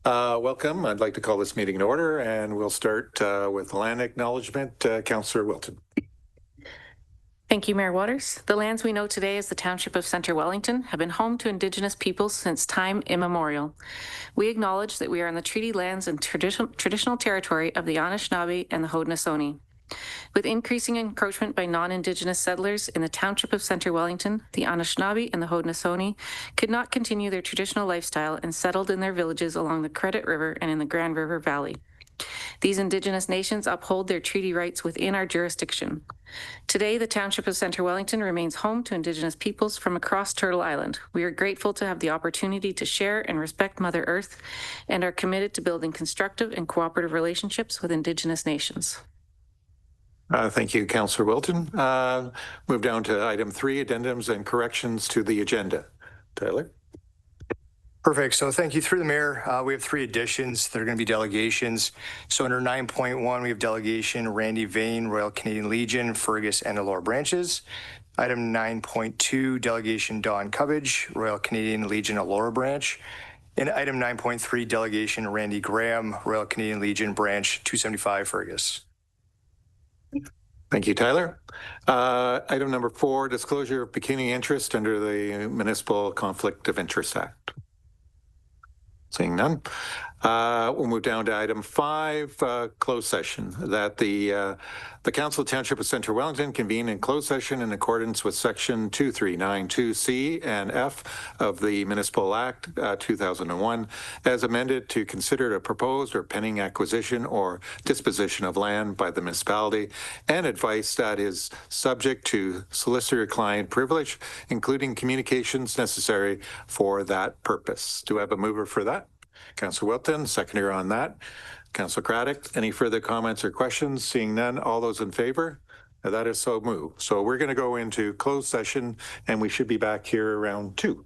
Welcome. I'd like to call this meeting in order, and we'll start with land acknowledgement. Councillor Wilton. Thank you, Mayor Waters. The lands we know today as the Township of Centre Wellington have been home to Indigenous peoples since time immemorial. We acknowledge that we are on the treaty lands and traditional territory of the Anishinaabe and the Haudenosaunee. With increasing encroachment by non-Indigenous settlers in the Township of Centre Wellington, the Anishinaabe and the Haudenosaunee could not continue their traditional lifestyle and settled in their villages along the Credit River and in the Grand River Valley. These Indigenous nations uphold their treaty rights within our jurisdiction. Today, the Township of Centre Wellington remains home to Indigenous peoples from across Turtle Island. We are grateful to have the opportunity to share and respect Mother Earth and are committed to building constructive and cooperative relationships with Indigenous nations. Thank you, Councillor Wilton. Move down to item 3, addendums and corrections to the agenda. Tyler? Perfect. So thank you. Through the mayor, we have 3 additions that are going to be delegations. So under 9.1, we have delegation Randy Vane, Royal Canadian Legion, Fergus and Elora Branches. Item 9.2, delegation Don Cubbage, Royal Canadian Legion, Elora Branch. And item 9.3, delegation Randy Graham, Royal Canadian Legion, Branch 275, Fergus. Thank you, Tyler. Item number 4, disclosure of pecuniary interest under the Municipal Conflict of Interest Act. Seeing none. We'll move down to item 5, closed session, that the Council of Township of Centre Wellington convene in closed session in accordance with section 2392C and F of the Municipal Act 2001 as amended to consider a proposed or pending acquisition or disposition of land by the municipality and advice that is subject to solicitor-client privilege, including communications necessary for that purpose. Do I have a mover for that? Councillor Wilton, seconder on that. Councillor Craddock, any further comments or questions? Seeing none, all those in favor? That is so moved. So we're going to go into closed session and we should be back here around 2.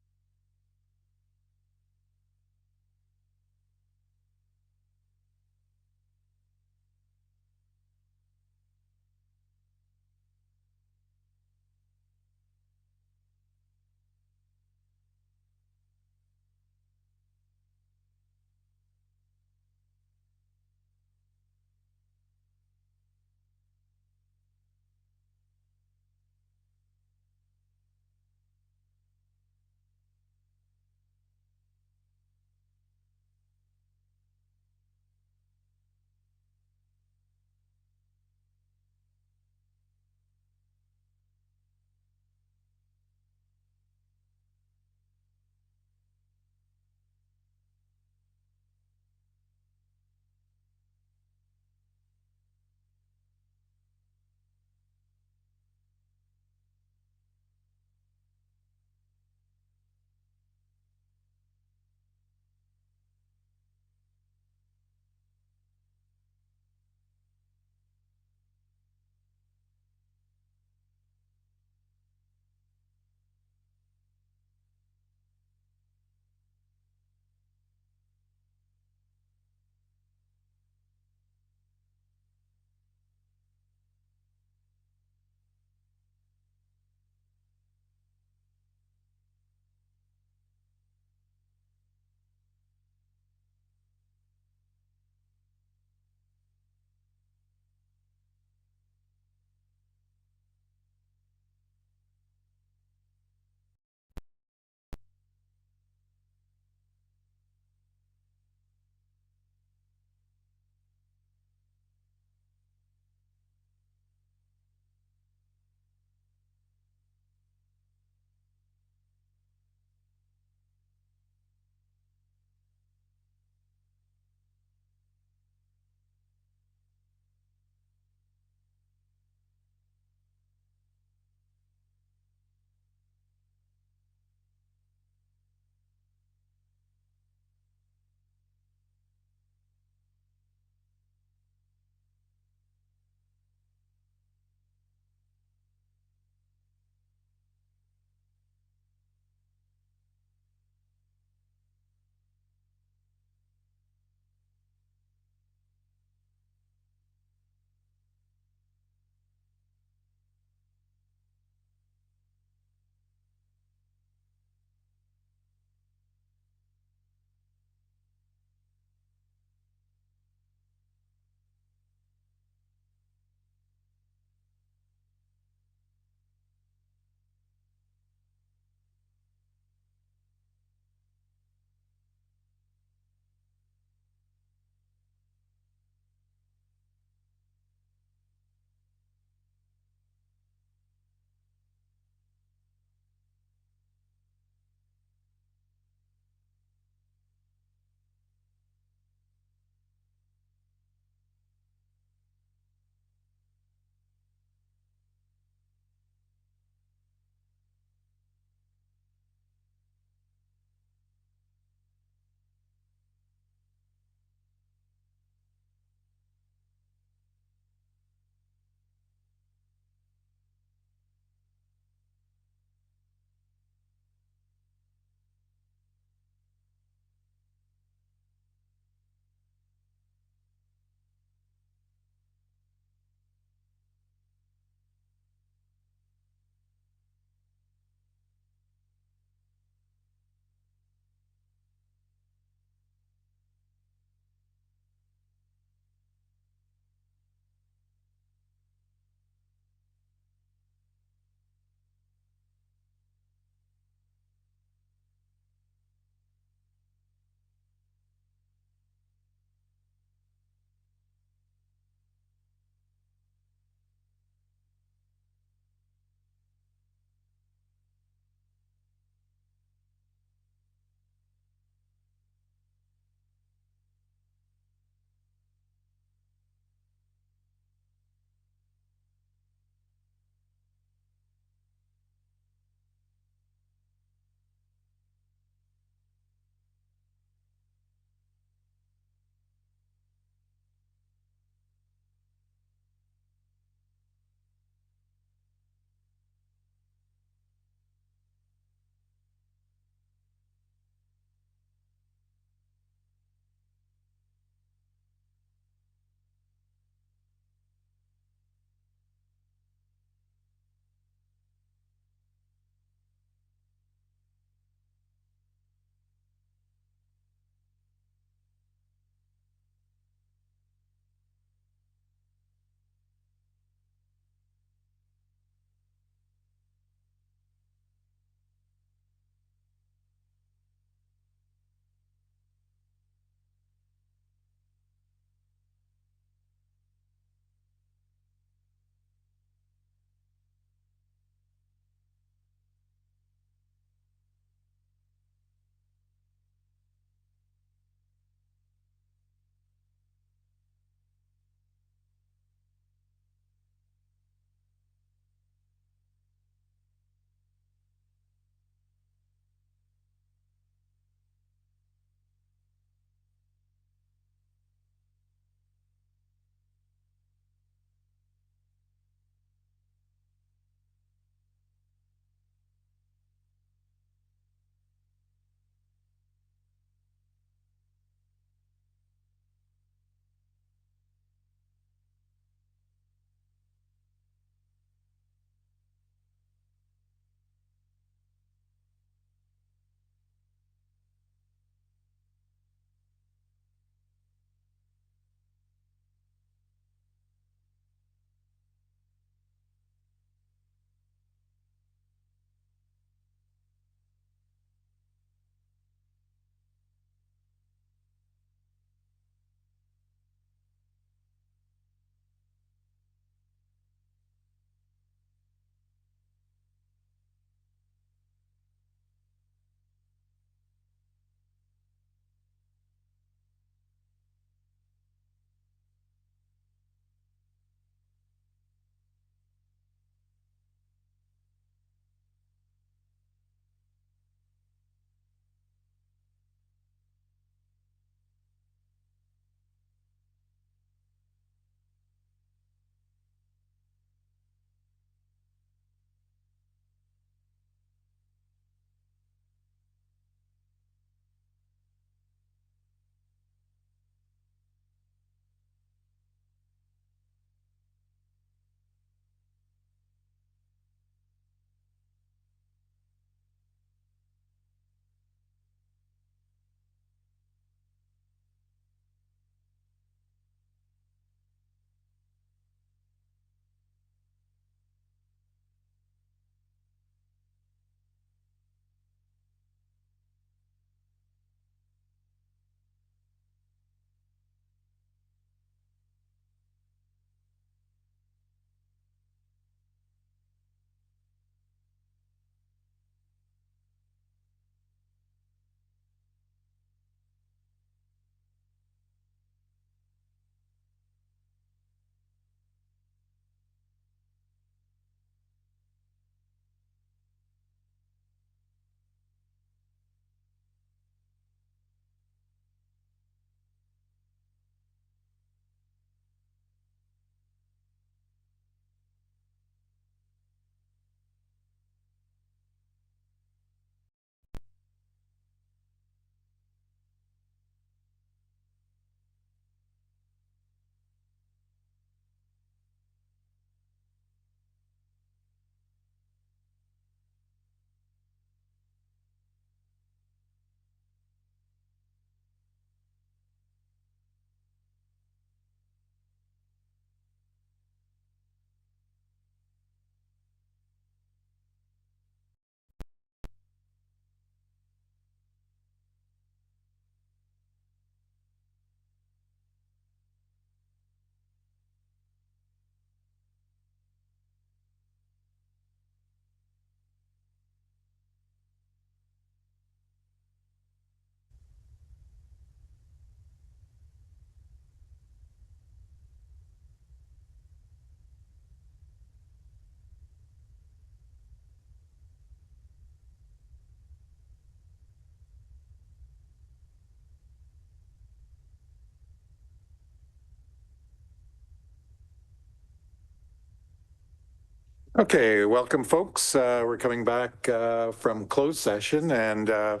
Okay, welcome, folks. We're coming back from closed session, and there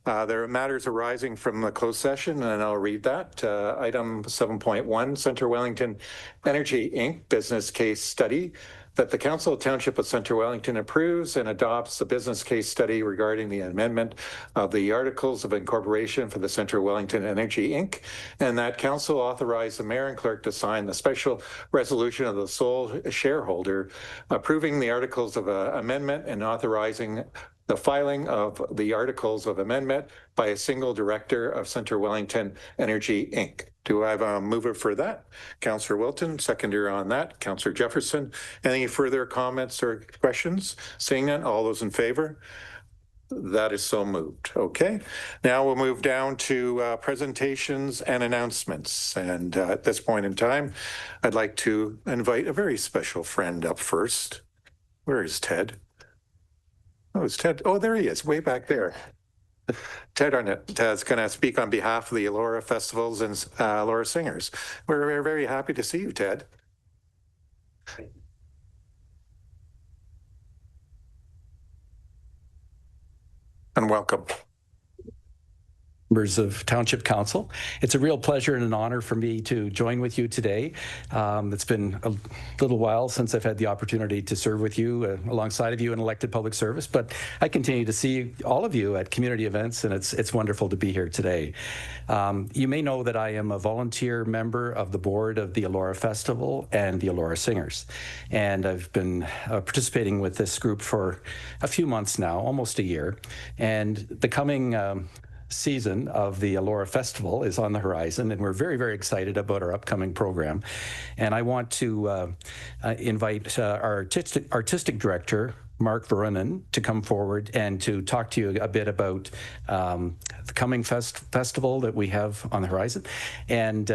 are matters arising from the closed session, and I'll read that. Item 7.1, Centre Wellington Energy Inc. Business Case Study, that the Council of Township of Centre Wellington approves and adopts the business case study regarding the amendment of the Articles of Incorporation for the Centre Wellington Energy Inc., and that Council authorize the Mayor and Clerk to sign the special resolution of the sole shareholder approving the Articles of Amendment and authorizing the filing of the Articles of Amendment by a single director of Centre Wellington Energy Inc. Do I have a mover for that? Councillor Wilton, seconder on that. Councillor Jefferson. Any further comments or questions? Seeing none, all those in favor? That is so moved. Okay. Now we'll move down to presentations and announcements. And at this point in time, I'd like to invite a very special friend up first. Where is Ted? Oh, it's Ted. Oh, there he is, way back there. Ted Arnett is going to speak on behalf of the Elora Festivals and Elora Singers. We're very happy to see you, Ted. And welcome. Members of Township Council. It's a real pleasure and an honor for me to join with you today. It's been a little while since I've had the opportunity to serve with you alongside of you in elected public service, but I continue to see all of you at community events, and it's wonderful to be here today. You may know that I am a volunteer member of the board of the Elora Festival and the Elora Singers, and I've been participating with this group for a few months now, almost a year, and the coming season of the Elora Festival is on the horizon, and we're very, very excited about our upcoming program. And I want to invite our artistic director, Mark Veronin, to come forward and to talk to you a bit about the coming festival that we have on the horizon, and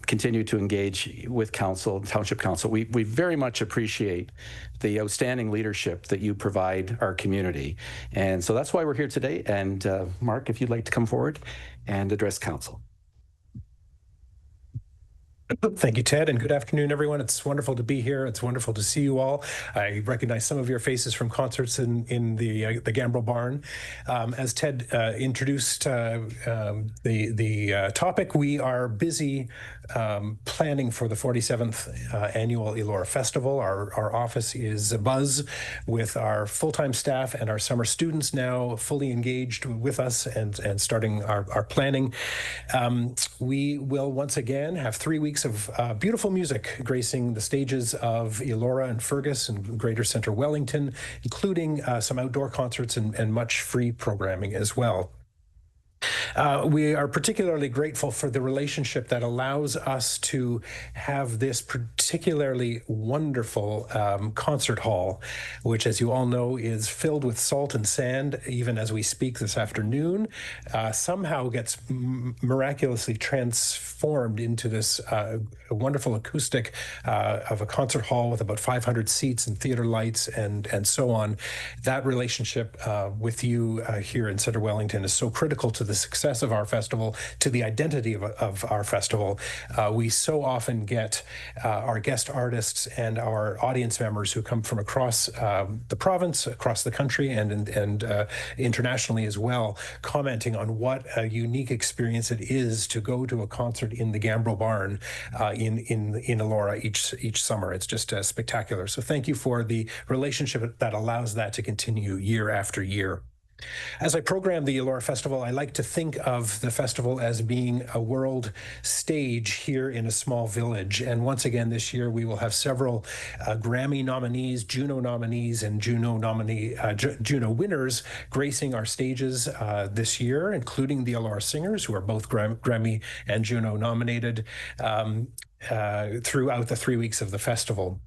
continue to engage with Township Council. We very much appreciate the outstanding leadership that you provide our community. And so that's why we're here today. And Mark, if you'd like to come forward and address Council. Thank you, Ted, and good afternoon, everyone. It's wonderful to be here. It's wonderful to see you all. I recognize some of your faces from concerts in the Gambrel Barn. As Ted introduced the topic, we are busy planning for the 47th annual Elora Festival. Our office is abuzz with our full-time staff and our summer students now fully engaged with us and starting our planning. We will once again have 3 weeks of beautiful music gracing the stages of Elora and Fergus and Greater Centre Wellington, including some outdoor concerts and much free programming as well. We are particularly grateful for the relationship that allows us to have this particularly wonderful concert hall, which, as you all know, is filled with salt and sand, even as we speak this afternoon, somehow gets miraculously transformed into this wonderful acoustic of a concert hall with about 500 seats and theater lights and so on. That relationship with you here in Centre Wellington is so critical to the success of our festival, to the identity of our festival. We so often get our guest artists and our audience members who come from across the province, across the country, and internationally as well, commenting on what a unique experience it is to go to a concert in the Gambrel Barn in Elora each summer. It's just spectacular. So thank you for the relationship that allows that to continue year after year. As I program the Elora Festival, I like to think of the festival as being a world stage here in a small village. And once again, this year, we will have several Grammy nominees, Juno nominees, and Juno winners gracing our stages this year, including the Elora Singers, who are both Grammy and Juno nominated throughout the 3 weeks of the festival.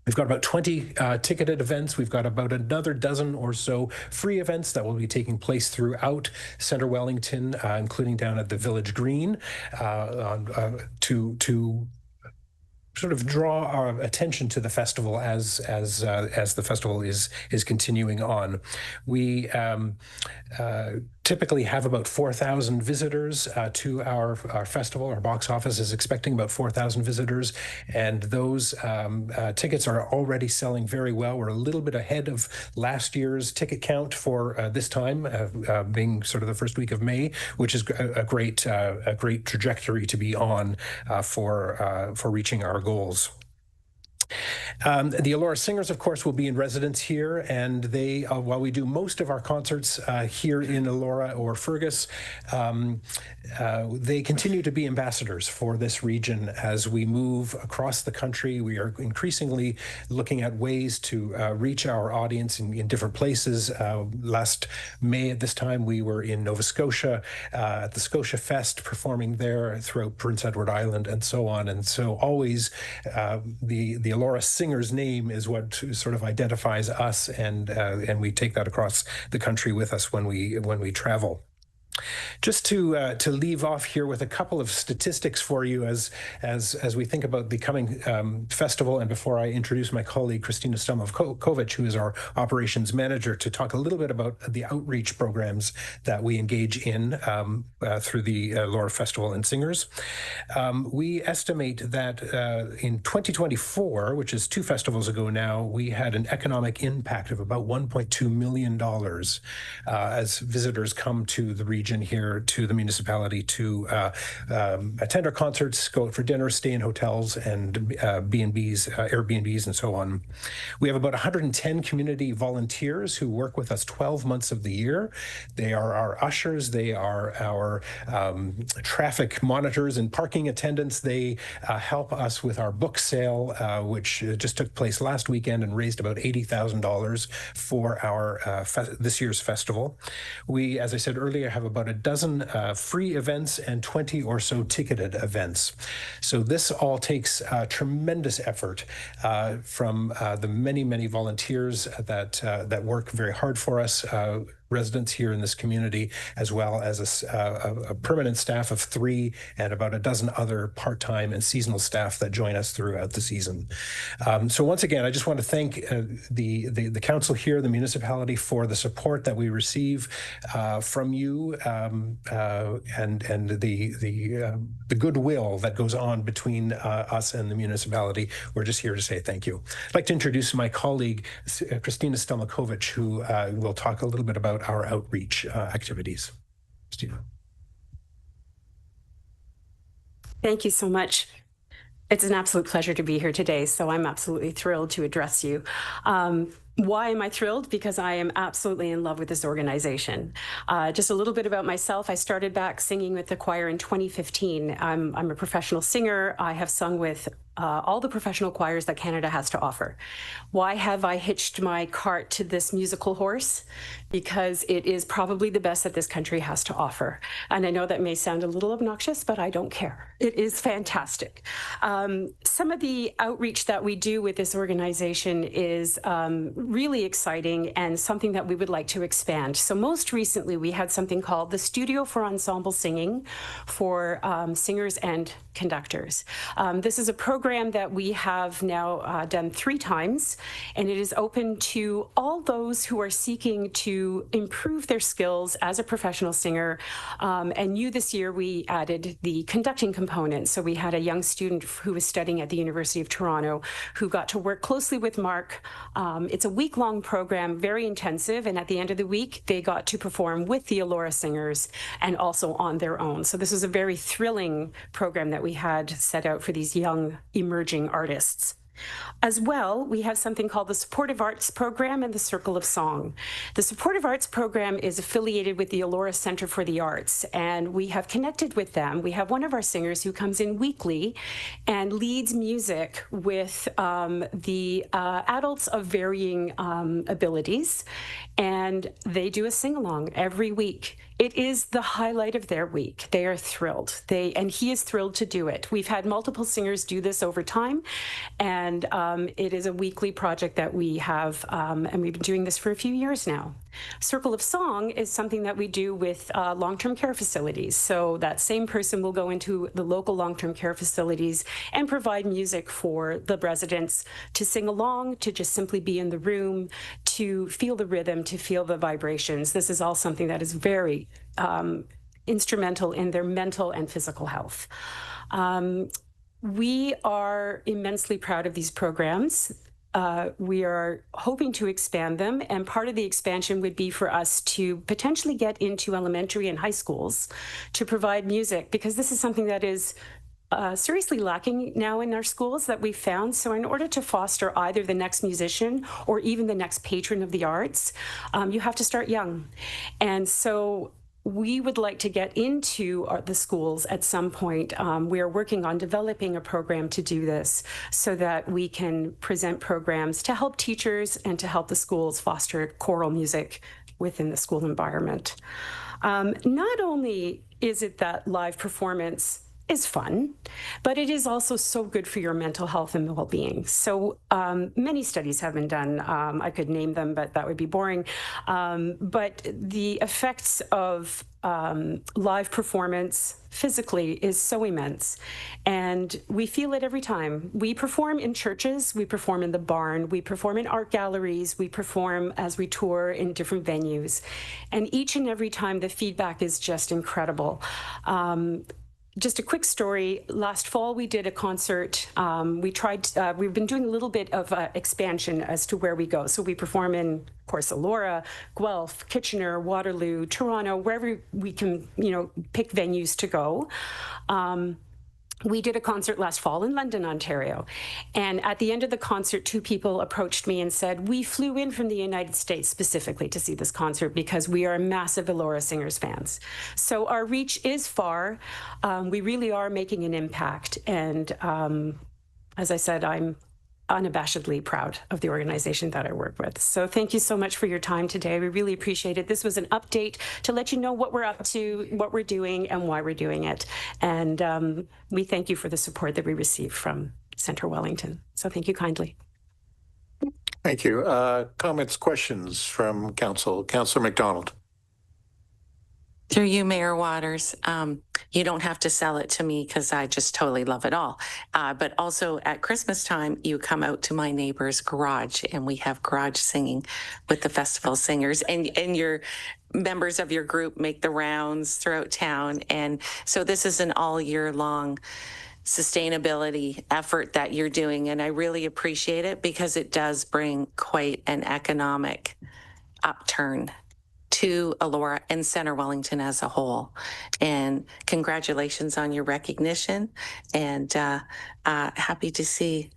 We've got about 20 ticketed events. We've got about another dozen or so free events that will be taking place throughout Centre Wellington, including down at the Village Green, to sort of draw our attention to the festival as the festival is continuing on. We typically have about 4,000 visitors to our festival. Our box office is expecting about 4,000 visitors, and those tickets are already selling very well. We're a little bit ahead of last year's ticket count for this time, being sort of the first week of May, which is a great trajectory to be on for reaching our goals. The Elora Singers, of course, will be in residence here, and they, while we do most of our concerts here in Elora or Fergus, they continue to be ambassadors for this region as we move across the country. We are increasingly looking at ways to reach our audience in different places. Last May at this time, we were in Nova Scotia at the Scotia Fest, performing there throughout Prince Edward Island and so on. And so always the Elora Singers name is what sort of identifies us, and we take that across the country with us when we travel. Just to leave off here with a couple of statistics for you as we think about the coming festival, and before I introduce my colleague Christina Stomavkovic, who is our operations manager, to talk a little bit about the outreach programs that we engage in through the Elora Festival and Singers. We estimate that in 2024, which is 2 festivals ago now, we had an economic impact of about $1.2 million as visitors come to the region here, to the municipality, to attend our concerts, go out for dinner, stay in hotels and B&Bs, Airbnbs, and so on. We have about 110 community volunteers who work with us 12 months of the year. They are our ushers, they are our traffic monitors and parking attendants. They help us with our book sale, which just took place last weekend and raised about $80,000 for our this year's festival. We, as I said earlier, have about a dozen free events and 20 or so ticketed events. So this all takes tremendous effort from the many volunteers that work very hard for us, residents here in this community, as well as a permanent staff of 3 and about a dozen other part-time and seasonal staff that join us throughout the season. So once again, I just want to thank the council here, the municipality, for the support that we receive from you, and the goodwill that goes on between us and the municipality. We're just here to say thank you. I'd like to introduce my colleague, Christina Stomavkovic, who will talk a little bit about our outreach activities. Christina. Thank you so much. It's an absolute pleasure to be here today, so I'm absolutely thrilled to address you. Why am I thrilled? Because I am absolutely in love with this organization. Just a little bit about myself. I started back singing with the choir in 2015. I'm a professional singer. I have sung with all the professional choirs that Canada has to offer. Why have I hitched my cart to this musical horse? Because it is probably the best that this country has to offer. And I know that may sound a little obnoxious, but I don't care. It is fantastic. Some of the outreach that we do with this organization is really exciting and something that we would like to expand. So most recently, we had something called the Studio for Ensemble Singing for singers and conductors. This is a program that we have now done 3 times, and it is open to all those who are seeking to improve their skills as a professional singer. And new this year, we added the conducting component. So we had a young student who was studying at the University of Toronto who got to work closely with Mark. It's a week-long program, very intensive, and at the end of the week, they got to perform with the Elora Singers and also on their own. So this was a very thrilling program that we had set out for these young emerging artists. As well, we have something called the Supportive Arts Program and the Circle of Song. The Supportive Arts Program is affiliated with the Elora Centre for the Arts, and we have connected with them. We have one of our singers who comes in weekly and leads music with the adults of varying abilities, and they do a sing-along every week. It is the highlight of their week. They are thrilled. And he is thrilled to do it. We've had multiple singers do this over time, and it is a weekly project that we have, and we've been doing this for a few years now. Circle of Song is something that we do with long-term care facilities. So that same person will go into the local long-term care facilities and provide music for the residents to sing along, to just simply be in the room, to feel the rhythm, to feel the vibrations. This is all something that is very, instrumental in their mental and physical health. We are immensely proud of these programs. We are hoping to expand them, and part of the expansion would be for us to potentially get into elementary and high schools to provide music, because this is something that is seriously lacking now in our schools that we've found. So in order to foster either the next musician or even the next patron of the arts, you have to start young. And so we would like to get into the schools at some point. We are working on developing a program to do this so that we can present programs to help teachers and to help the schools foster choral music within the school environment. Not only is it that live performance is fun, but it is also so good for your mental health and well-being. So many studies have been done. I could name them, but that would be boring. But the effects of live performance physically is so immense. And we feel it every time. We perform in churches, we perform in the barn, we perform in art galleries, we perform as we tour in different venues. And each and every time the feedback is just incredible. Just a quick story. Last fall, we did a concert. We've been doing a little bit of expansion as to where we go. So we perform in, of course, Elora, Guelph, Kitchener, Waterloo, Toronto, wherever we can, pick venues to go. We did a concert last fall in London, Ontario. And at the end of the concert, 2 people approached me and said, we flew in from the United States specifically to see this concert because we are massive Elora Singers fans. So our reach is far. We really are making an impact. And as I said, I'm unabashedly proud of the organization that I work with. So thank you so much for your time today. We really appreciate it. This was an update to let you know what we're up to, what we're doing, and why we're doing it. And we thank you for the support that we receive from Centre Wellington. So thank you kindly. Thank you. Comments, questions from Council? Councillor McDonald. Through you, Mayor Waters, you don't have to sell it to me because I just totally love it all. But also at Christmas time, you come out to my neighbor's garage and we have garage singing with the festival singers, and your members of your group make the rounds throughout town. And so this is an all year long sustainability effort that you're doing. And I really appreciate it because it does bring quite an economic upturn to Elora and Centre Wellington as a whole. And congratulations on your recognition, and happy to see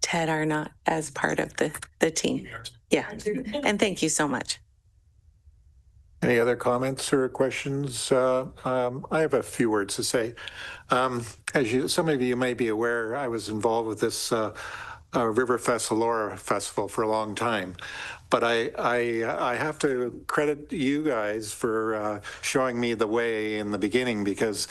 Ted Arnott as part of the team. Yeah, and thank you so much. Any other comments or questions? I have a few words to say. As some of you may be aware, I was involved with this Riverfest Elora Festival for a long time. But I have to credit you guys for showing me the way in the beginning, because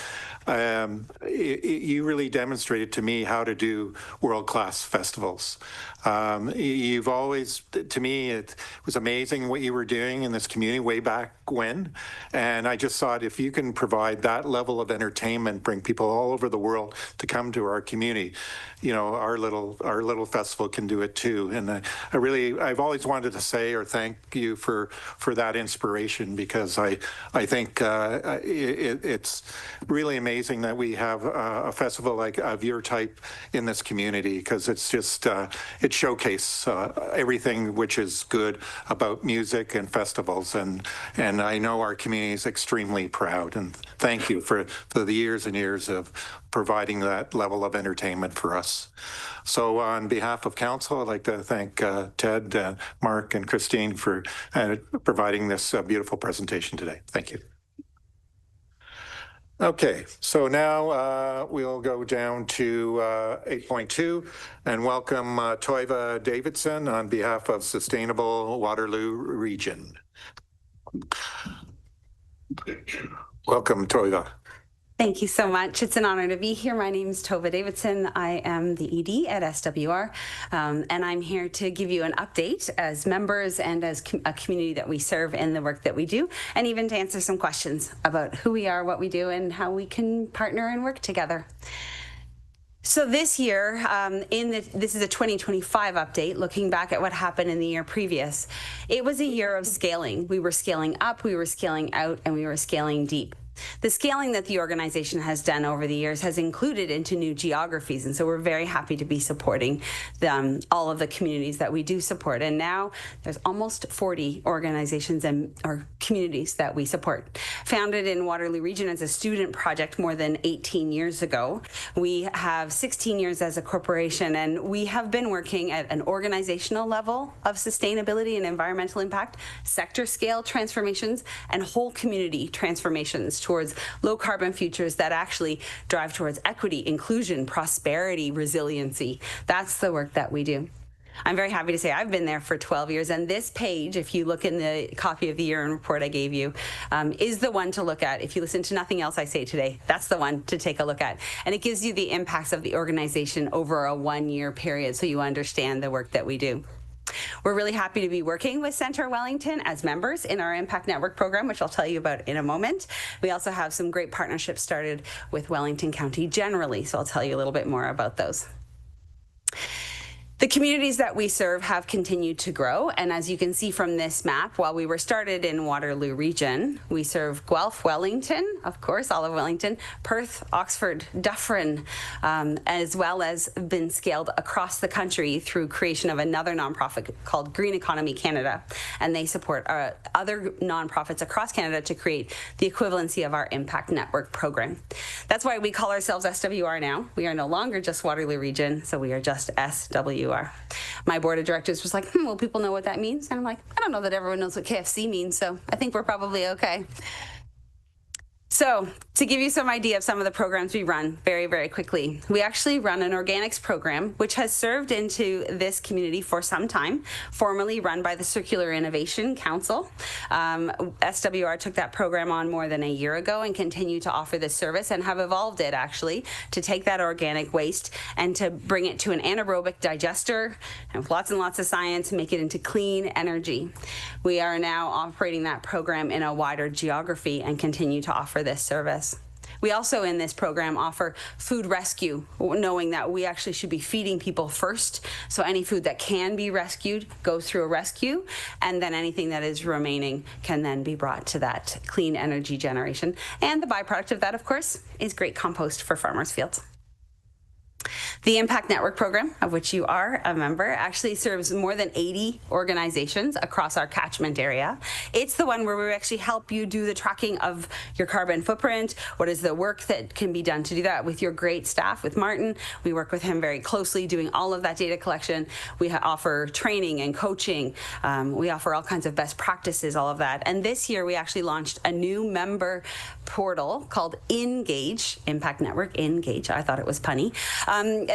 you really demonstrated to me how to do world-class festivals. You've always, to me, it was amazing what you were doing in this community way back when. And I just thought, if you can provide that level of entertainment, bring people all over the world to come to our community, our little festival can do it too. And I've always wanted to say or thank you for that inspiration, because I think it's really amazing that we have a festival of your type in this community, because it's just it showcases everything which is good about music and festivals, and I know our community is extremely proud, and thank you for the years and years of providing that level of entertainment for us. So on behalf of council, I'd like to thank Ted, Mark, and Christine for providing this beautiful presentation today. Thank you. Okay, so now we'll go down to 8.2 and welcome Toiva Davidson on behalf of Sustainable Waterloo Region. Welcome, Toiva. Thank you so much. It's an honor to be here. My name is Tova Davidson. I am the ED at SWR, and I'm here to give you an update as members and as a community that we serve in the work that we do, and even to answer some questions about who we are, what we do, and how we can partner and work together. So this year, this is a 2025 update, looking back at what happened in the year previous. It was a year of scaling. We were scaling up, we were scaling out, and we were scaling deep. The scaling that the organization has done over the years has included into new geographies, and so we're very happy to be supporting all of the communities that we do support. And now there's almost 40 organizations or communities that we support. Founded in Waterloo Region as a student project more than 18 years ago, we have 16 years as a corporation, and we have been working at an organizational level of sustainability and environmental impact, sector scale transformations, and whole community transformations towards low carbon futures that actually drive towards equity, inclusion, prosperity, resiliency. That's the work that we do. I'm very happy to say I've been there for 12 years, and this page, if you look in the copy of the year-end report I gave you, is the one to look at. If you listen to nothing else I say today, that's the one to take a look at. And it gives you the impacts of the organization over a one-year period so you understand the work that we do. We're really happy to be working with Centre Wellington as members in our Impact Network program, which I'll tell you about in a moment. We also have some great partnerships started with Wellington County generally, so I'll tell you a little bit more about those. The communities that we serve have continued to grow, and as you can see from this map, while we were started in Waterloo Region, we serve Guelph, Wellington, of course, all of Wellington, Perth, Oxford, Dufferin, as well as been scaled across the country through creation of another nonprofit called Green Economy Canada, and they support other nonprofits across Canada to create the equivalency of our Impact Network program. That's why we call ourselves SWR now. We are no longer just Waterloo Region, so we are just SWR. My board of directors was like, will people know what that means? And I'm like, I don't know that everyone knows what KFC means, so I think we're probably okay. So to give you some idea of some of the programs we run very, very quickly, we actually run an organics program, which has served into this community for some time, formerly run by the Circular Innovation Council. SWR took that program on more than a year ago and continue to offer this service and have evolved it actually to take that organic waste and to bring it to an anaerobic digester and lots of science, make it into clean energy. We are now operating that program in a wider geography and continue to offer this service. We also in this program offer food rescue, knowing that we actually should be feeding people first. So any food that can be rescued goes through a rescue, and then anything that is remaining can then be brought to that clean energy generation. And the byproduct of that, of course, is great compost for farmers' fields. The Impact Network program, of which you are a member, actually serves more than 80 organizations across our catchment area. It's the one where we actually help you do the tracking of your carbon footprint. What is the work that can be done to do that with your great staff, with Martin. We work with him very closely doing all of that data collection. We offer training and coaching. We offer all kinds of best practices, all of that. And this year we actually launched a new member portal called Engage, Impact Network, Engage. I thought it was punny.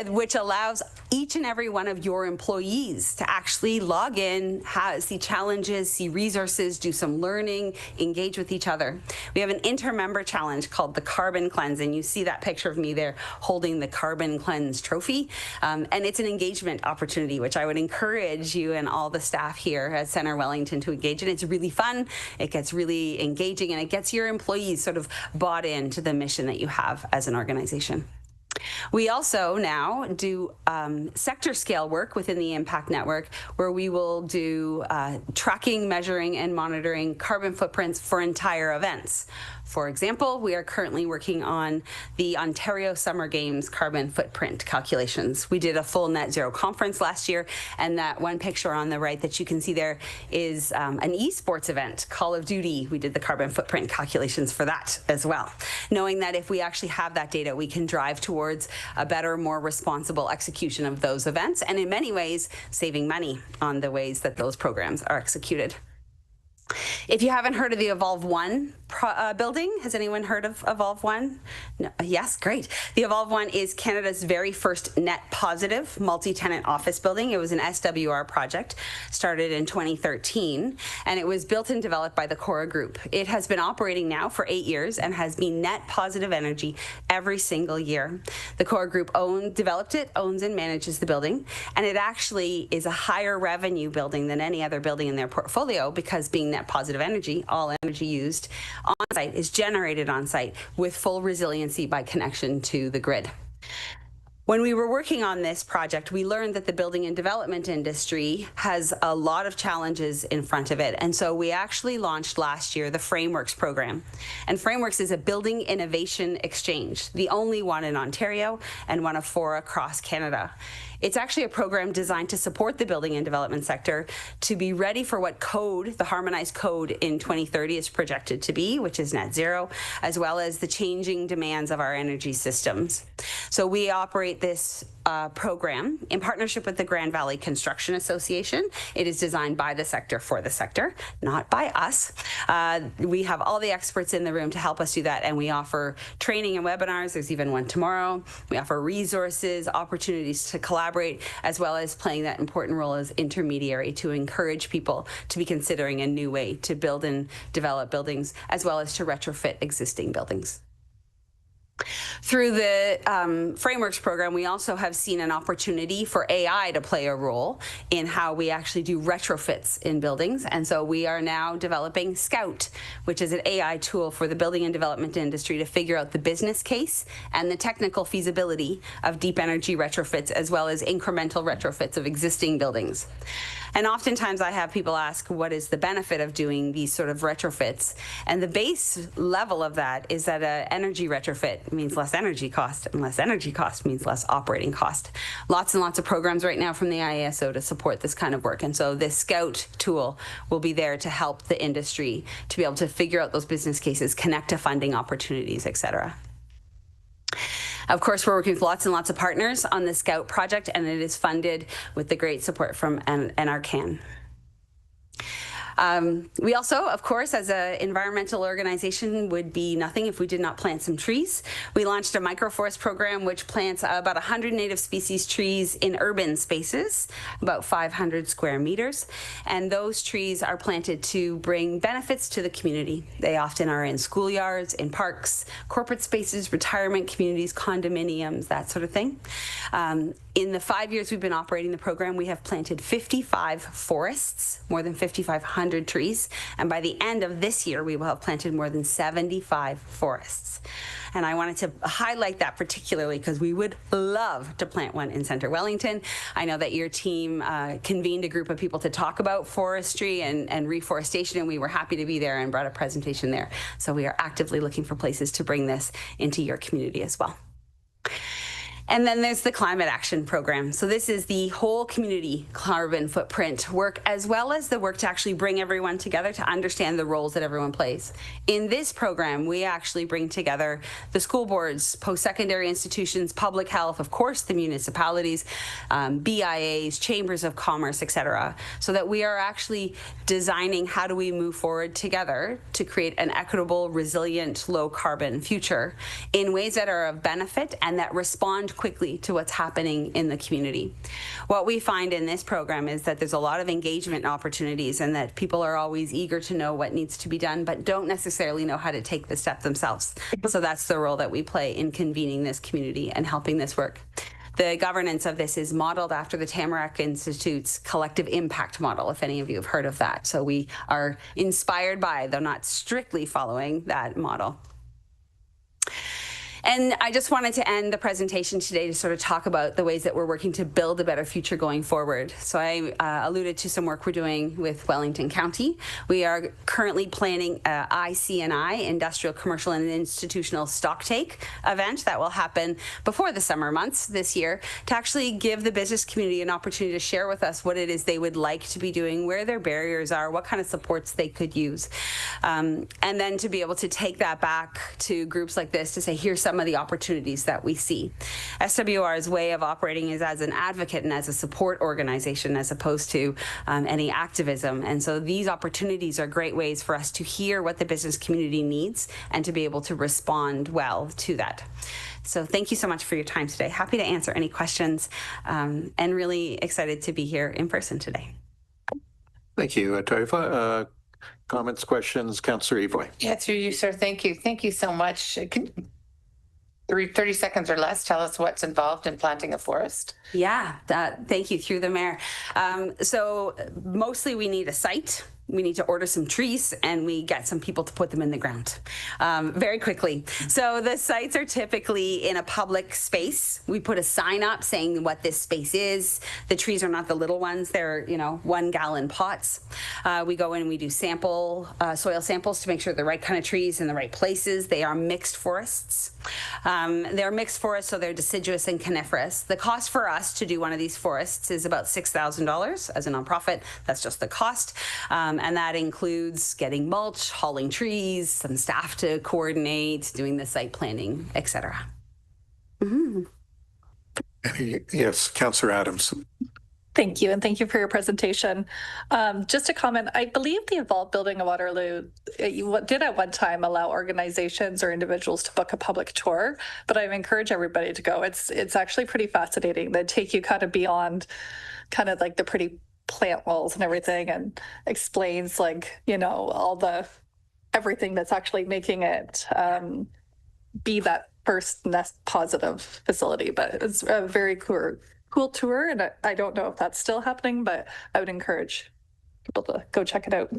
Which allows each and every one of your employees to actually log in, see challenges, see resources, do some learning, engage with each other. We have an inter-member challenge called the Carbon Cleanse, and you see that picture of me there holding the Carbon Cleanse trophy. And it's an engagement opportunity, which I would encourage you and all the staff here at Centre Wellington to engage in. It's really fun, it gets really engaging, and it gets your employees sort of bought into the mission that you have as an organization. We also now do sector scale work within the Impact Network, where we will do tracking, measuring, and monitoring carbon footprints for entire events. For example, we are currently working on the Ontario Summer Games carbon footprint calculations. We did a full net zero conference last year, and that one picture on the right that you can see there is an esports event, Call of Duty. We did the carbon footprint calculations for that as well, knowing that if we actually have that data, we can drive towards a better, more responsible execution of those events, and in many ways, saving money on the ways that those programs are executed. If you haven't heard of the Evolve One building, has anyone heard of Evolve One? No. Yes, great. The Evolve One is Canada's very first net positive multi-tenant office building. It was an SWR project, started in 2013, and it was built and developed by the Cora Group. It has been operating now for 8 years and has been net positive energy every single year. The Cora Group developed it, owns and manages the building, and it actually is a higher revenue building than any other building in their portfolio because being net positive energy, all energy used on site is generated on site with full resiliency by connection to the grid. When we were working on this project, we learned that the building and development industry has a lot of challenges in front of it. And so we actually launched last year the Frameworks program. And Frameworks is a building innovation exchange, the only one in Ontario and one of 4 across Canada. It's actually a program designed to support the building and development sector to be ready for what code, the harmonized code in 2030 is projected to be, which is net zero, as well as the changing demands of our energy systems. So we operate this program in partnership with the Grand Valley Construction Association. It is designed by the sector for the sector, not by us. We have all the experts in the room to help us do that, and we offer training and webinars. There's even one tomorrow. We offer resources, opportunities to collaborate, as well as playing that important role as intermediary to encourage people to be considering a new way to build and develop buildings, as well as to retrofit existing buildings. Through the Frameworks program, we also have seen an opportunity for AI to play a role in how we actually do retrofits in buildings. And so we are now developing Scout, which is an AI tool for the building and development industry to figure out the business case and the technical feasibility of deep energy retrofits, as well as incremental retrofits of existing buildings. And oftentimes I have people ask, what is the benefit of doing these sort of retrofits? And the base level of that is that an energy retrofit means less energy cost, and less energy cost means less operating cost. Lots and lots of programs right now from the IESO to support this kind of work. And so this Scout tool will be there to help the industry to be able to figure out those business cases, connect to funding opportunities, et cetera. Of course, we're working with lots and lots of partners on the Scout project, and it is funded with the great support from NRCan. We also, of course, as an environmental organization, would be nothing if we did not plant some trees. We launched a microforest program which plants about 100 native species trees in urban spaces, about 500 square meters. And those trees are planted to bring benefits to the community. They often are in schoolyards, in parks, corporate spaces, retirement communities, condominiums, that sort of thing. In the 5 years we've been operating the program, we have planted 55 forests, more than 5,500 trees. And by the end of this year, we will have planted more than 75 forests. And I wanted to highlight that particularly because we would love to plant one in Centre Wellington. I know that your team convened a group of people to talk about forestry and reforestation, and we were happy to be there and brought a presentation there. So we are actively looking for places to bring this into your community as well. And then there's the Climate Action Program. So this is the whole community carbon footprint work, as well as the work to actually bring everyone together to understand the roles that everyone plays. In this program, we actually bring together the school boards, post-secondary institutions, public health, of course, the municipalities, BIAs, chambers of commerce, et cetera, so that we are actually designing how do we move forward together to create an equitable, resilient, low-carbon future in ways that are of benefit and that respond quickly to what's happening in the community. What we find in this program is that there's a lot of engagement opportunities and that people are always eager to know what needs to be done, but don't necessarily know how to take the step themselves. So that's the role that we play in convening this community and helping this work. The governance of this is modeled after the Tamarack Institute's collective impact model, if any of you have heard of that. So we are inspired by, though not strictly following, that model. And I just wanted to end the presentation today to sort of talk about the ways that we're working to build a better future going forward. So I alluded to some work we're doing with Wellington County. We are currently planning a IC&I, Industrial, Commercial, and Institutional Stocktake event that will happen before the summer months this year to actually give the business community an opportunity to share with us what it is they would like to be doing, where their barriers are, what kind of supports they could use. And then to be able to take that back to groups like this to say, here's some of the opportunities that we see. SWR's way of operating is as an advocate and as a support organization as opposed to any activism. And so these opportunities are great ways for us to hear what the business community needs and to be able to respond well to that. So thank you so much for your time today. Happy to answer any questions and really excited to be here in person today. Thank you, Tarifa. Comments, questions, Councillor Evoy. Yeah, through you, sir. Thank you. Thank you so much. 30 seconds or less, tell us what's involved in planting a forest. Yeah, thank you, through the mayor. So mostly we need a site. we need to order some trees and we get some people to put them in the ground very quickly. So the sites are typically in a public space. We put a sign up saying what this space is. The trees are not the little ones. They're, 1 gallon pots. We go in and we do soil samples to make sure the right kind of trees in the right places. They are mixed forests. They're mixed forests, so they're deciduous and coniferous. The cost for us to do one of these forests is about $6,000 as a nonprofit. That's just the cost. And that includes getting mulch, hauling trees, some staff to coordinate, doing the site planning, etc. Yes, Councillor Adams. Thank you, and thank you for your presentation. Just a comment, I believe the Evolve Building of Waterloo did at one time allow organizations or individuals to book a public tour, but I encourage everybody to go. It's actually pretty fascinating. They take you kind of beyond kind of like the pretty plant walls and everything, and explains all the everything that's actually making it be that first nest positive facility. But it's a very cool tour, and I don't know if that's still happening, but I would encourage people to go check it out.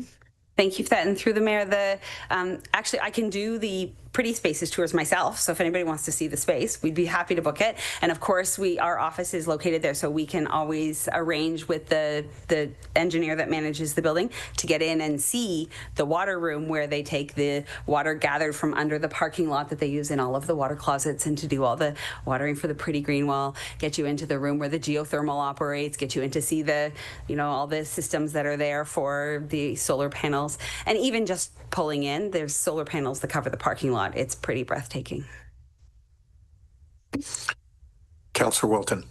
Thank you for that. And through the mayor, actually I can do the Pretty Spaces tours myself. So if anybody wants to see the space, we'd be happy to book it. And of course, our office is located there, so we can always arrange with the engineer that manages the building to get in and see the water room where they take the water gathered from under the parking lot that they use in all of the water closets, and to do all the watering for the Pretty Green Wall, get you into the room where the geothermal operates, get you in to see the, all the systems that are there for the solar panels. And even just pulling in, there's solar panels that cover the parking lot. It's pretty breathtaking. Councillor Wilton.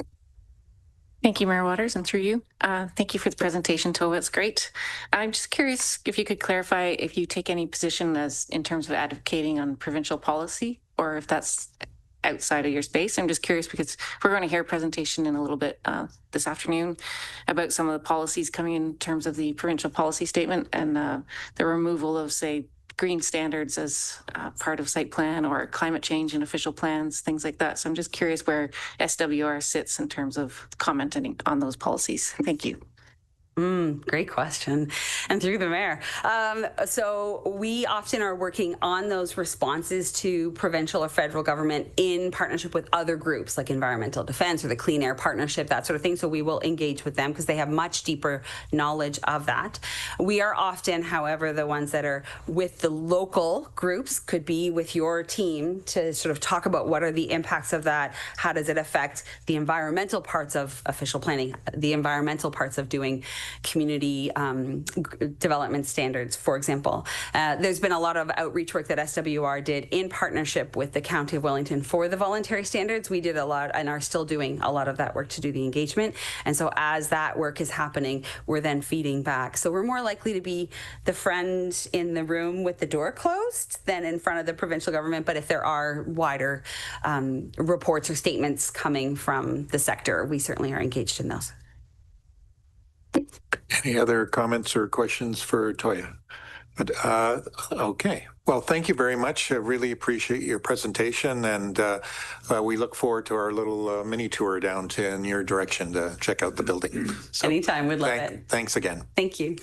Thank you, Mayor Waters, and through you. Thank you for the presentation, Tova. It's great. I'm just curious if you could clarify if you take any position in terms of advocating on provincial policy, or if that's outside of your space. I'm just curious because we're going to hear a presentation in a little bit this afternoon about some of the policies coming in terms of the provincial policy statement and the removal of, say, green standards as part of site plan, or climate change in official plans, things like that. So I'm just curious where SWR sits in terms of commenting on those policies. Thank you. Great question. And through the mayor. So we often are working on those responses to provincial or federal government in partnership with other groups like Environmental Defense or the Clean Air Partnership, that sort of thing. So we will engage with them because they have much deeper knowledge of that. We are often, however, the ones that are with the local groups, could be with your team, to sort of talk about what are the impacts of that, how does it affect the environmental parts of official planning, the environmental parts of doing community development standards, for example. There's been a lot of outreach work that SWR did in partnership with the County of Wellington for the voluntary standards. We did a lot and are still doing a lot of that work to do the engagement. And so as that work is happening, we're then feeding back. So we're more likely to be the friend in the room with the door closed than in front of the provincial government. But if there are wider reports or statements coming from the sector, we certainly are engaged in those. Any other comments or questions for Toya? Okay. Well, thank you very much. I really appreciate your presentation, and we look forward to our little mini tour down in your direction to check out the building. So, anytime, we'd love it. Thanks again. Thank you.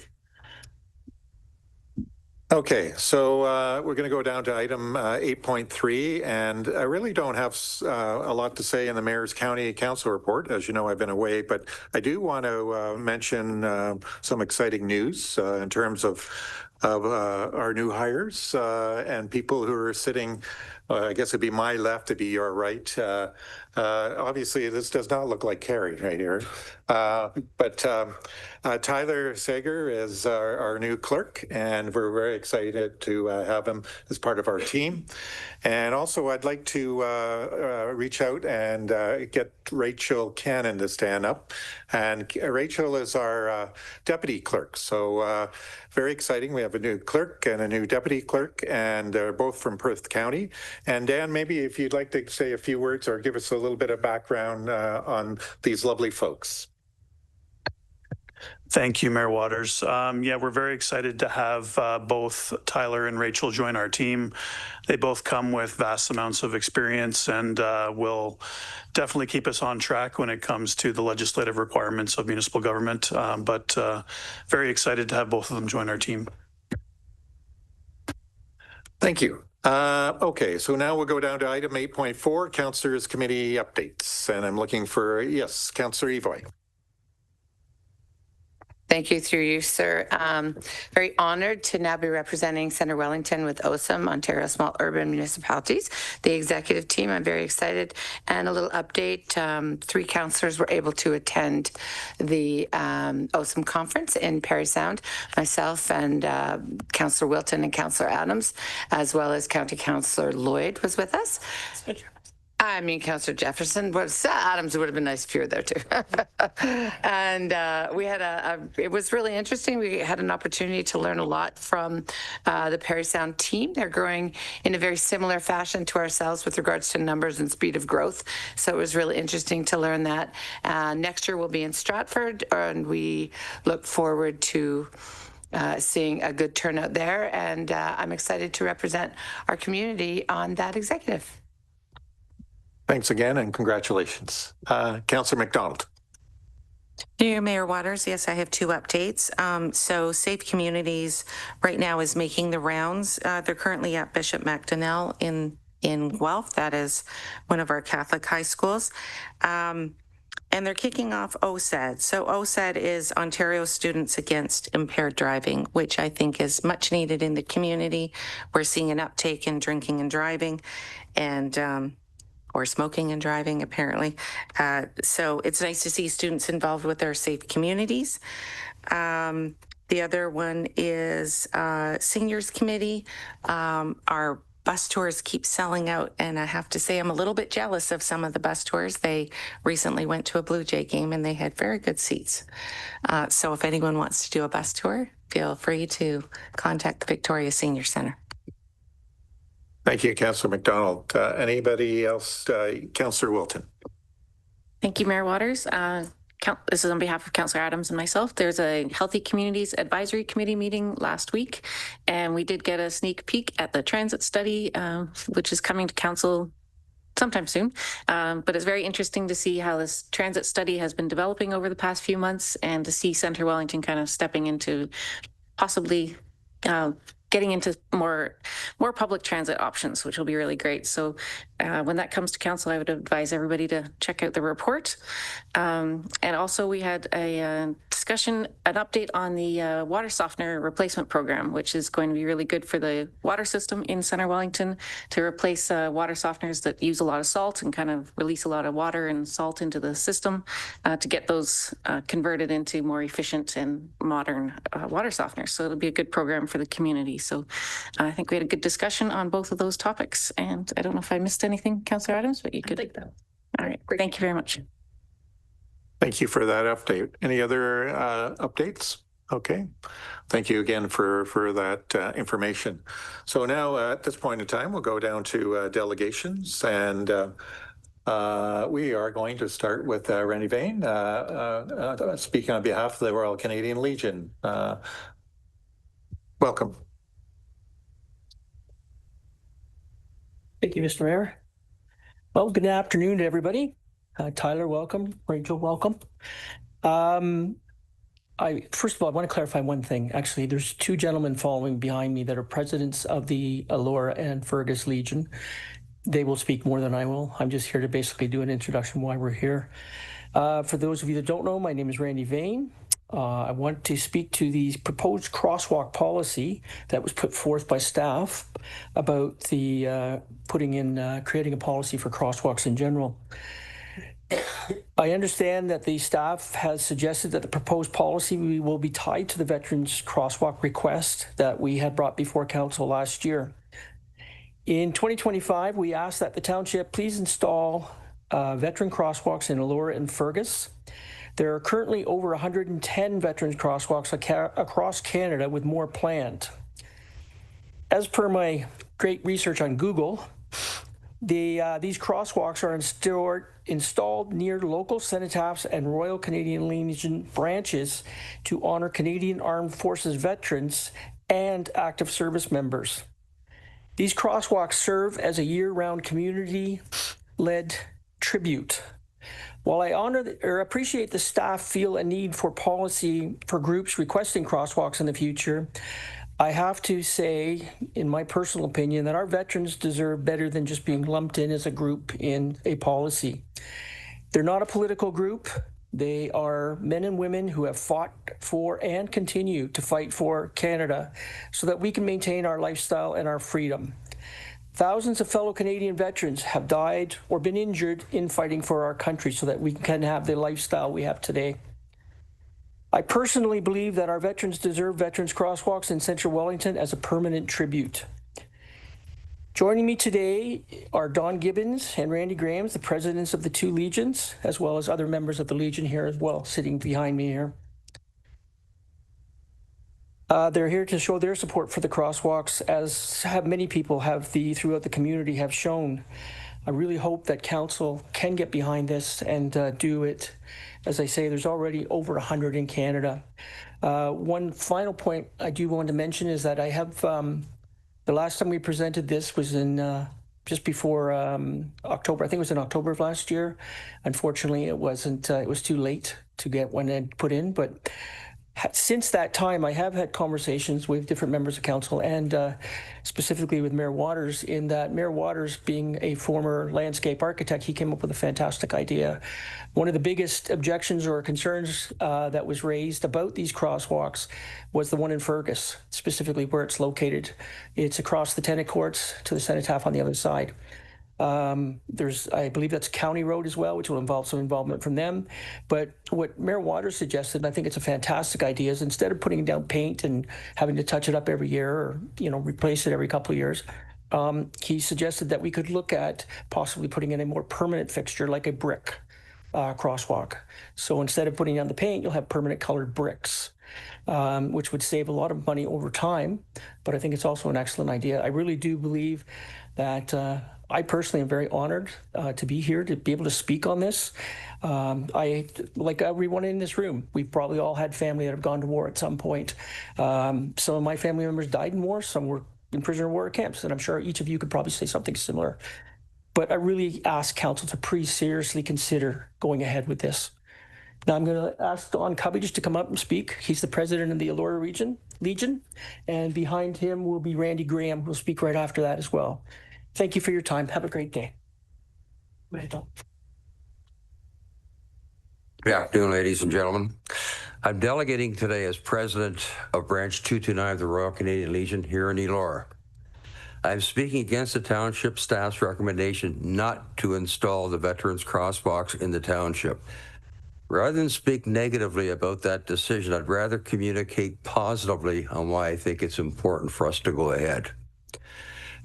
Okay, so we're going to go down to item 8.3, and I really don't have a lot to say in the Mayor's County Council report. As you know, I've been away, but I do want to mention some exciting news in terms of our new hires and people who are sitting, I guess it'd be my left, it'd be your right. Obviously, this does not look like Carrie right here. But Tyler Sager is our new clerk, and we're very excited to have him as part of our team. And also, I'd like to reach out and get Rachel Cannon to stand up. And Rachel is our deputy clerk. So very exciting. We have a new clerk and a new deputy clerk, and they're both from Perth County. And Dan, maybe if you'd like to say a few words or give us a little bit of background on these lovely folks. Thank you, Mayor Waters. Yeah, we're very excited to have both Tyler and Rachel join our team. They both come with vast amounts of experience and will definitely keep us on track when it comes to the legislative requirements of municipal government. But very excited to have both of them join our team. Thank you. Okay, so now we'll go down to item 8.4, Councillors Committee updates. And I'm looking for, yes, Councillor Evoy. Thank you, through you, sir. Very honored to now be representing Centre Wellington with OSUM, Ontario Small Urban Municipalities, the executive team. I'm very excited. And a little update, 3 councillors were able to attend the OSUM conference in Parry Sound, myself and Councillor Wilton and Councillor Adams, as well as County Councillor Lloyd was with us. I mean, Councillor Jefferson, but Adams would have been nice if you were there too. And we had it was really interesting. We had an opportunity to learn a lot from the Parry Sound team. They're growing in a very similar fashion to ourselves with regards to numbers and speed of growth. So it was really interesting to learn that. Next year we'll be in Stratford, and we look forward to seeing a good turnout there. And I'm excited to represent our community on that executive. Thanks again and congratulations. Councillor McDonald. Dear Mayor Waters, yes, I have 2 updates. So Safe Communities right now is making the rounds. They're currently at Bishop Macdonell in Guelph. That is one of our Catholic high schools. And they're kicking off OSAD. So OSAD is Ontario Students Against Impaired Driving, which I think is much needed in the community. We're seeing an uptake in drinking and driving and or smoking and driving, apparently. So it's nice to see students involved with our Safe Communities. The other one is Seniors Committee. Our bus tours keep selling out, and I have to say I'm a little bit jealous of some of the bus tours. They recently went to a Blue Jay game, and they had very good seats. So if anyone wants to do a bus tour, feel free to contact the Victoria Senior Centre. Thank you, Councillor McDonald. Anybody else? Councillor Wilton. Thank you, Mayor Waters. This is on behalf of Councillor Adams and myself. There's a Healthy Communities Advisory Committee meeting last week, and we did get a sneak peek at the transit study, which is coming to council sometime soon. But it's very interesting to see how this transit study has been developing over the past few months, and to see Centre Wellington kind of stepping into possibly getting into more public transit options, which will be really great. So when that comes to council, I would advise everybody to check out the report. And also we had a discussion, an update on the water softener replacement program, which is going to be really good for the water system in Centre Wellington to replace water softeners that use a lot of salt and kind of release a lot of water and salt into the system to get those converted into more efficient and modern water softeners. So it'll be a good program for the community. So I think we had a good discussion on both of those topics. And I don't know if I missed anything, Councillor Adams, but you could. I think that. All right. Thank you very much. Thank you for that update. Any other updates? Okay. Thank you again for that information. So now at this point in time, we'll go down to delegations, and we are going to start with Randy Vane, speaking on behalf of the Royal Canadian Legion. Welcome. Thank you, Mr. Mayor. Well, good afternoon to everybody. Tyler, welcome. Rachel, welcome. First of all, I want to clarify one thing. Actually, there's 2 gentlemen following behind me that are presidents of the Elora and Fergus Legion. They will speak more than I will. I'm just here to basically do an introduction why we're here. For those of you that don't know, my name is Randy Vane. I want to speak to the proposed crosswalk policy that was put forth by staff about the creating a policy for crosswalks in general. I understand that the staff has suggested that the proposed policy will be tied to the Veterans Crosswalk request that we had brought before council last year. In 2025, we asked that the township please install veteran crosswalks in Elora and Fergus. There are currently over 110 veterans crosswalks across Canada, with more planned. As per my great research on Google, These crosswalks are installed near local cenotaphs and Royal Canadian Legion branches to honor Canadian Armed Forces veterans and active service members. These crosswalks serve as a year-round community-led tribute. While I appreciate the staff feel a need for policy for groups requesting crosswalks in the future, I have to say, in my personal opinion, that our veterans deserve better than just being lumped in as a group in a policy. They're not a political group. They are men and women who have fought for and continue to fight for Canada so that we can maintain our lifestyle and our freedom. Thousands of fellow Canadian veterans have died or been injured in fighting for our country so that we can have the lifestyle we have today. I personally believe that our veterans deserve veterans crosswalks in Central Wellington as a permanent tribute. Joining me today are Don Gibbons and Randy Grahams, the presidents of the two Legions, as well as other members of the Legion here as well, sitting behind me here. They're here to show their support for the crosswalks, as many people have throughout the community have shown. I really hope that council can get behind this and do it. As I say, there's already over 100 in Canada. One final point I do want to mention is that I have, the last time we presented this was in just before October. I think it was in October of last year. Unfortunately, it wasn't, it was too late to get one put in, but since that time, I have had conversations with different members of council and specifically with Mayor Waters, in that Mayor Waters, being a former landscape architect, he came up with a fantastic idea. One of the biggest objections or concerns that was raised about these crosswalks was the one in Fergus, specifically where it's located. It's across the tennis courts to the cenotaph on the other side. I believe that's County Road as well, which will involve some involvement from them. But what Mayor Waters suggested, and I think it's a fantastic idea, is instead of putting down paint and having to touch it up every year or, replace it every couple of years, he suggested that we could look at possibly putting in a more permanent fixture like a brick crosswalk. So instead of putting down the paint, you'll have permanent colored bricks, which would save a lot of money over time. But I think it's also an excellent idea. I really do believe that I personally am very honored to be here, to be able to speak on this. Like everyone in this room, we've probably all had family that have gone to war at some point. Some of my family members died in war, some were in prisoner of war camps, and I'm sure each of you could probably say something similar. But I really ask council to pretty seriously consider going ahead with this. Now I'm going to ask Don Cubby just to come up and speak. He's the president of the Elora Legion, and behind him will be Randy Graham, who will speak right after that as well. Thank you for your time. Have a great day. Go ahead, Don. Good afternoon, ladies and gentlemen. I'm delegating today as president of Branch 229 of the Royal Canadian Legion here in Elora. I'm speaking against the township staff's recommendation not to install the veterans crosswalks in the township. Rather than speak negatively about that decision, I'd rather communicate positively on why I think it's important for us to go ahead.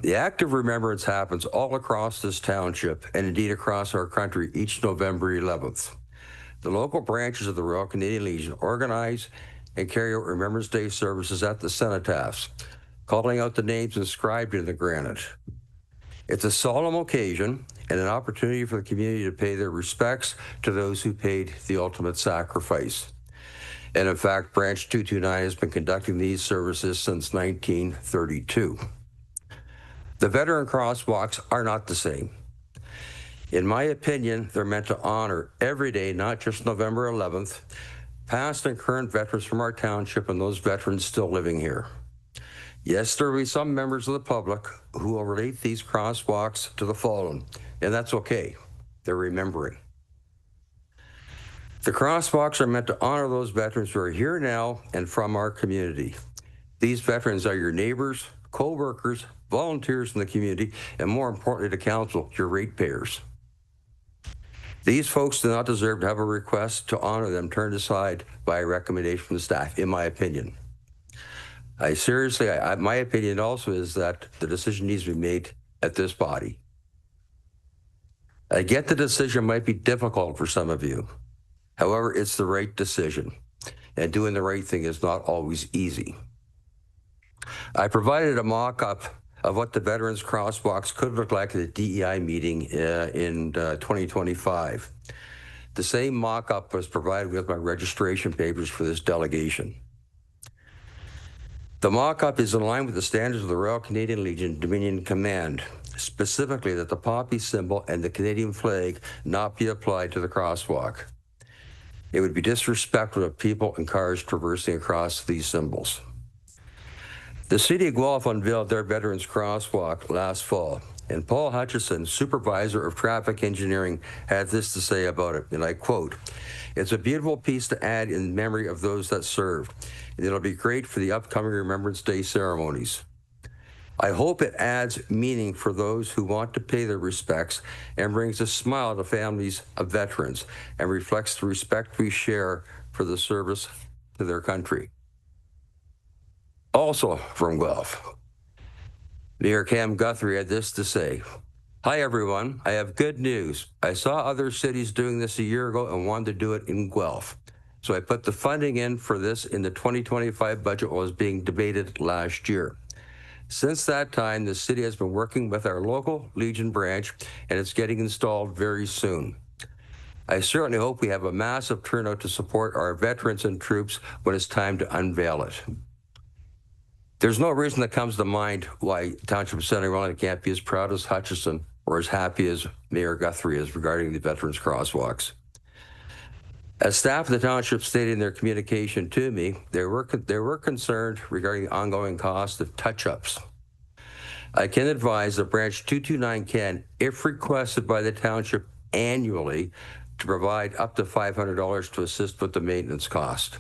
The act of remembrance happens all across this township and indeed across our country each November 11th. The local branches of the Royal Canadian Legion organize and carry out Remembrance Day services at the cenotaphs, calling out the names inscribed in the granite. It's a solemn occasion and an opportunity for the community to pay their respects to those who paid the ultimate sacrifice. And in fact, Branch 229 has been conducting these services since 1932. The veteran crosswalks are not the same. In my opinion, they're meant to honor every day, not just November 11th, past and current veterans from our township and those veterans still living here. Yes, there will be some members of the public who will relate these crosswalks to the fallen, and that's okay. They're remembering. The crosswalks are meant to honor those veterans who are here now and from our community. These veterans are your neighbors, co-workers, volunteers in the community, and more importantly to council, your ratepayers. These folks do not deserve to have a request to honor them turned aside by a recommendation from the staff, in my opinion. My opinion also is that the decision needs to be made at this body. I get the decision might be difficult for some of you. However, it's the right decision, and doing the right thing is not always easy. I provided a mock-up of what the Veterans Crosswalks could look like at the DEI meeting in 2025. The same mock-up was provided with my registration papers for this delegation. The mock-up is in line with the standards of the Royal Canadian Legion Dominion Command, specifically that the poppy symbol and the Canadian flag not be applied to the crosswalk. It would be disrespectful of people and cars traversing across these symbols. The City of Guelph unveiled their Veterans Crosswalk last fall, and Paul Hutchison, Supervisor of Traffic Engineering, had this to say about it, and I quote, "It's a beautiful piece to add in memory of those that served, and it'll be great for the upcoming Remembrance Day ceremonies. I hope it adds meaning for those who want to pay their respects and brings a smile to families of veterans and reflects the respect we share for the service to their country." Also from Guelph, Mayor Cam Guthrie had this to say, "Hi everyone, I have good news. I saw other cities doing this a year ago and wanted to do it in Guelph. So I put the funding in for this in the 2025 budget while it was being debated last year. Since that time, the city has been working with our local Legion branch and it's getting installed very soon. I certainly hope we have a massive turnout to support our veterans and troops when it's time to unveil it." There's no reason that comes to mind why Township of Centre Wellington can't be as proud as Hutchison or as happy as Mayor Guthrie is regarding the Veterans Crosswalks. As staff of the township stated in their communication to me, they were concerned regarding the ongoing cost of touch-ups. I can advise that Branch 229 can, if requested by the township annually, to provide up to $500 to assist with the maintenance cost.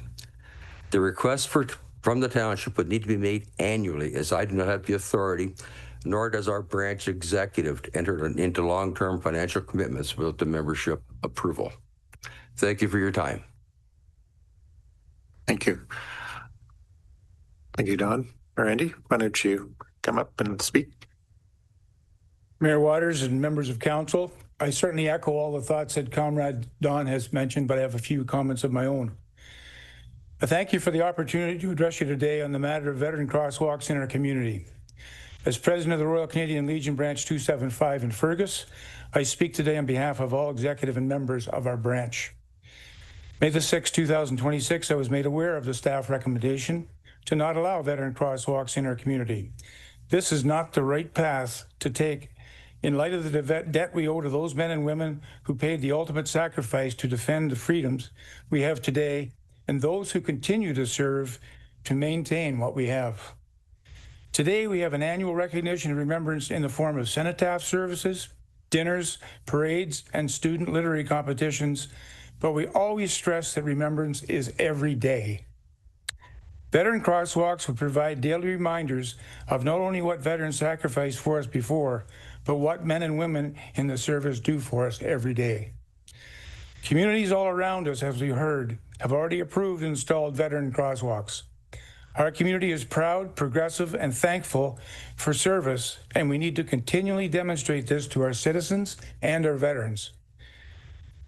The request from the township would need to be made annually, as I do not have the authority, nor does our branch executive, to enter into long-term financial commitments without the membership approval. Thank you for your time. Thank you. Thank you, Don. Randy, why don't you come up and speak? Mayor Waters and members of council, I certainly echo all the thoughts that Comrade Don has mentioned, but I have a few comments of my own. I thank you for the opportunity to address you today on the matter of veteran crosswalks in our community. As president of the Royal Canadian Legion Branch 275 in Fergus, I speak today on behalf of all executive and members of our branch. May the 6th, 2026, I was made aware of the staff recommendation to not allow veteran crosswalks in our community. This is not the right path to take in light of the debt we owe to those men and women who paid the ultimate sacrifice to defend the freedoms we have today and those who continue to serve to maintain what we have. Today, we have an annual recognition and remembrance in the form of cenotaph services, dinners, parades, and student literary competitions, but we always stress that remembrance is every day. Veteran crosswalks will provide daily reminders of not only what veterans sacrificed for us before, but what men and women in the service do for us every day. Communities all around us, as we heard, have already approved and installed veteran crosswalks. Our community is proud, progressive, and thankful for service, and we need to continually demonstrate this to our citizens and our veterans.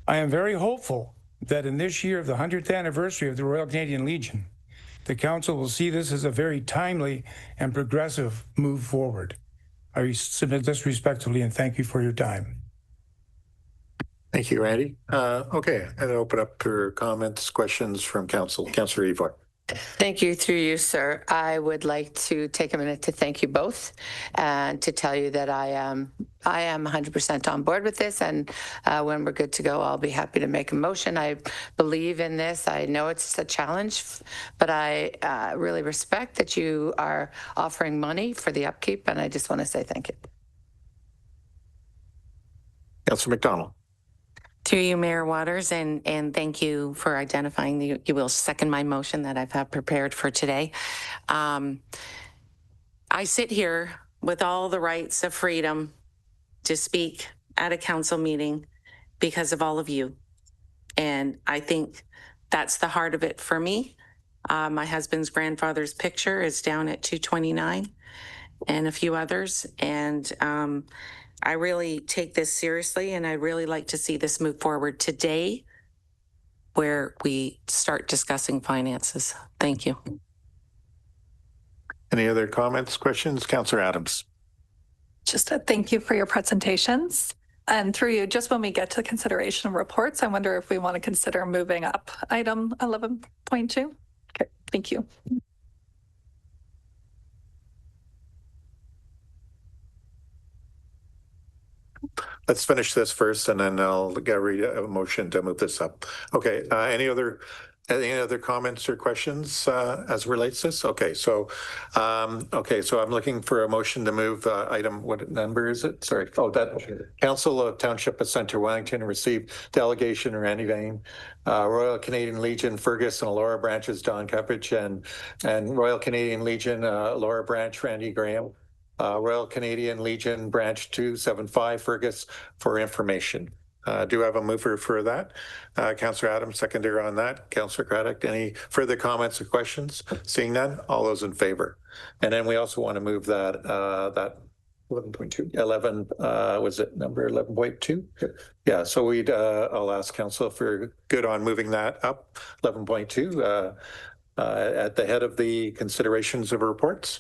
I am very hopeful that in this year of the 100th anniversary of the Royal Canadian Legion, the Council will see this as a very timely and progressive move forward. I submit this respectfully and thank you for your time. Thank you, Randy. Okay, and open up for comments, questions from council. Councillor Ivoire. Thank you. Through you, sir. I would like to take a minute to thank you both and to tell you that I am 100% on board with this. And when we're good to go, I'll be happy to make a motion. I believe in this. I know it's a challenge, but I really respect that you are offering money for the upkeep. And I just want to say thank you. Councillor McDonald. Through you, Mayor Waters, and thank you for identifying you will second my motion that I've had prepared for today. I sit here with all the rights of freedom to speak at a council meeting because of all of you. And I think that's the heart of it for me. My husband's grandfather's picture is down at 229 and a few others. And I really take this seriously, and I'd really like to see this move forward today where we start discussing finances. Thank you. Any other comments, questions? Councillor Adams. Just a thank you for your presentations. And through you, just when we get to consideration of reports, I wonder if we want to consider moving up item 11.2. Okay, thank you. Let's finish this first, and then I'll get a motion to move this up. Okay. Any other comments or questions as relates to this? Okay. So I'm looking for a motion to move item. What number is it? Sorry. Oh, that Council of Township of Centre Wellington received delegation Randy Vane, Royal Canadian Legion Fergus and Laura Branches Don Cuppage, and Royal Canadian Legion Laura Branch Randy Graham. Royal Canadian Legion Branch 275 Fergus for information. Do I have a mover for that? Councillor Adams, seconder on that. Councillor Craddock, any further comments or questions? Seeing none, all those in favor. And then we also want to move that 11.2, 11, was it number 11.2? Yeah, so I'll ask council if we're good on moving that up, 11.2. At the head of the considerations of reports.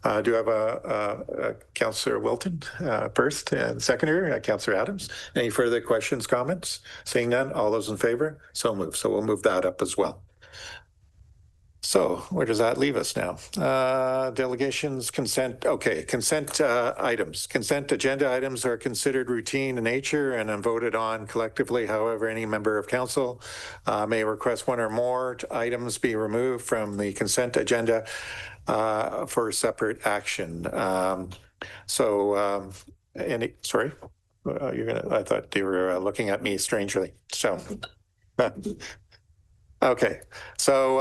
Do you have a Councillor Wilton first and seconder, Councillor Adams? Any further questions, comments? Seeing none, all those in favor? So moved. So we'll move that up as well. So where does that leave us now? Delegations, consent. Okay, consent items. Consent agenda items are considered routine in nature and voted on collectively. However, any member of council may request one or more items be removed from the consent agenda for separate action. Sorry, I thought you were looking at me strangely. So. Okay, so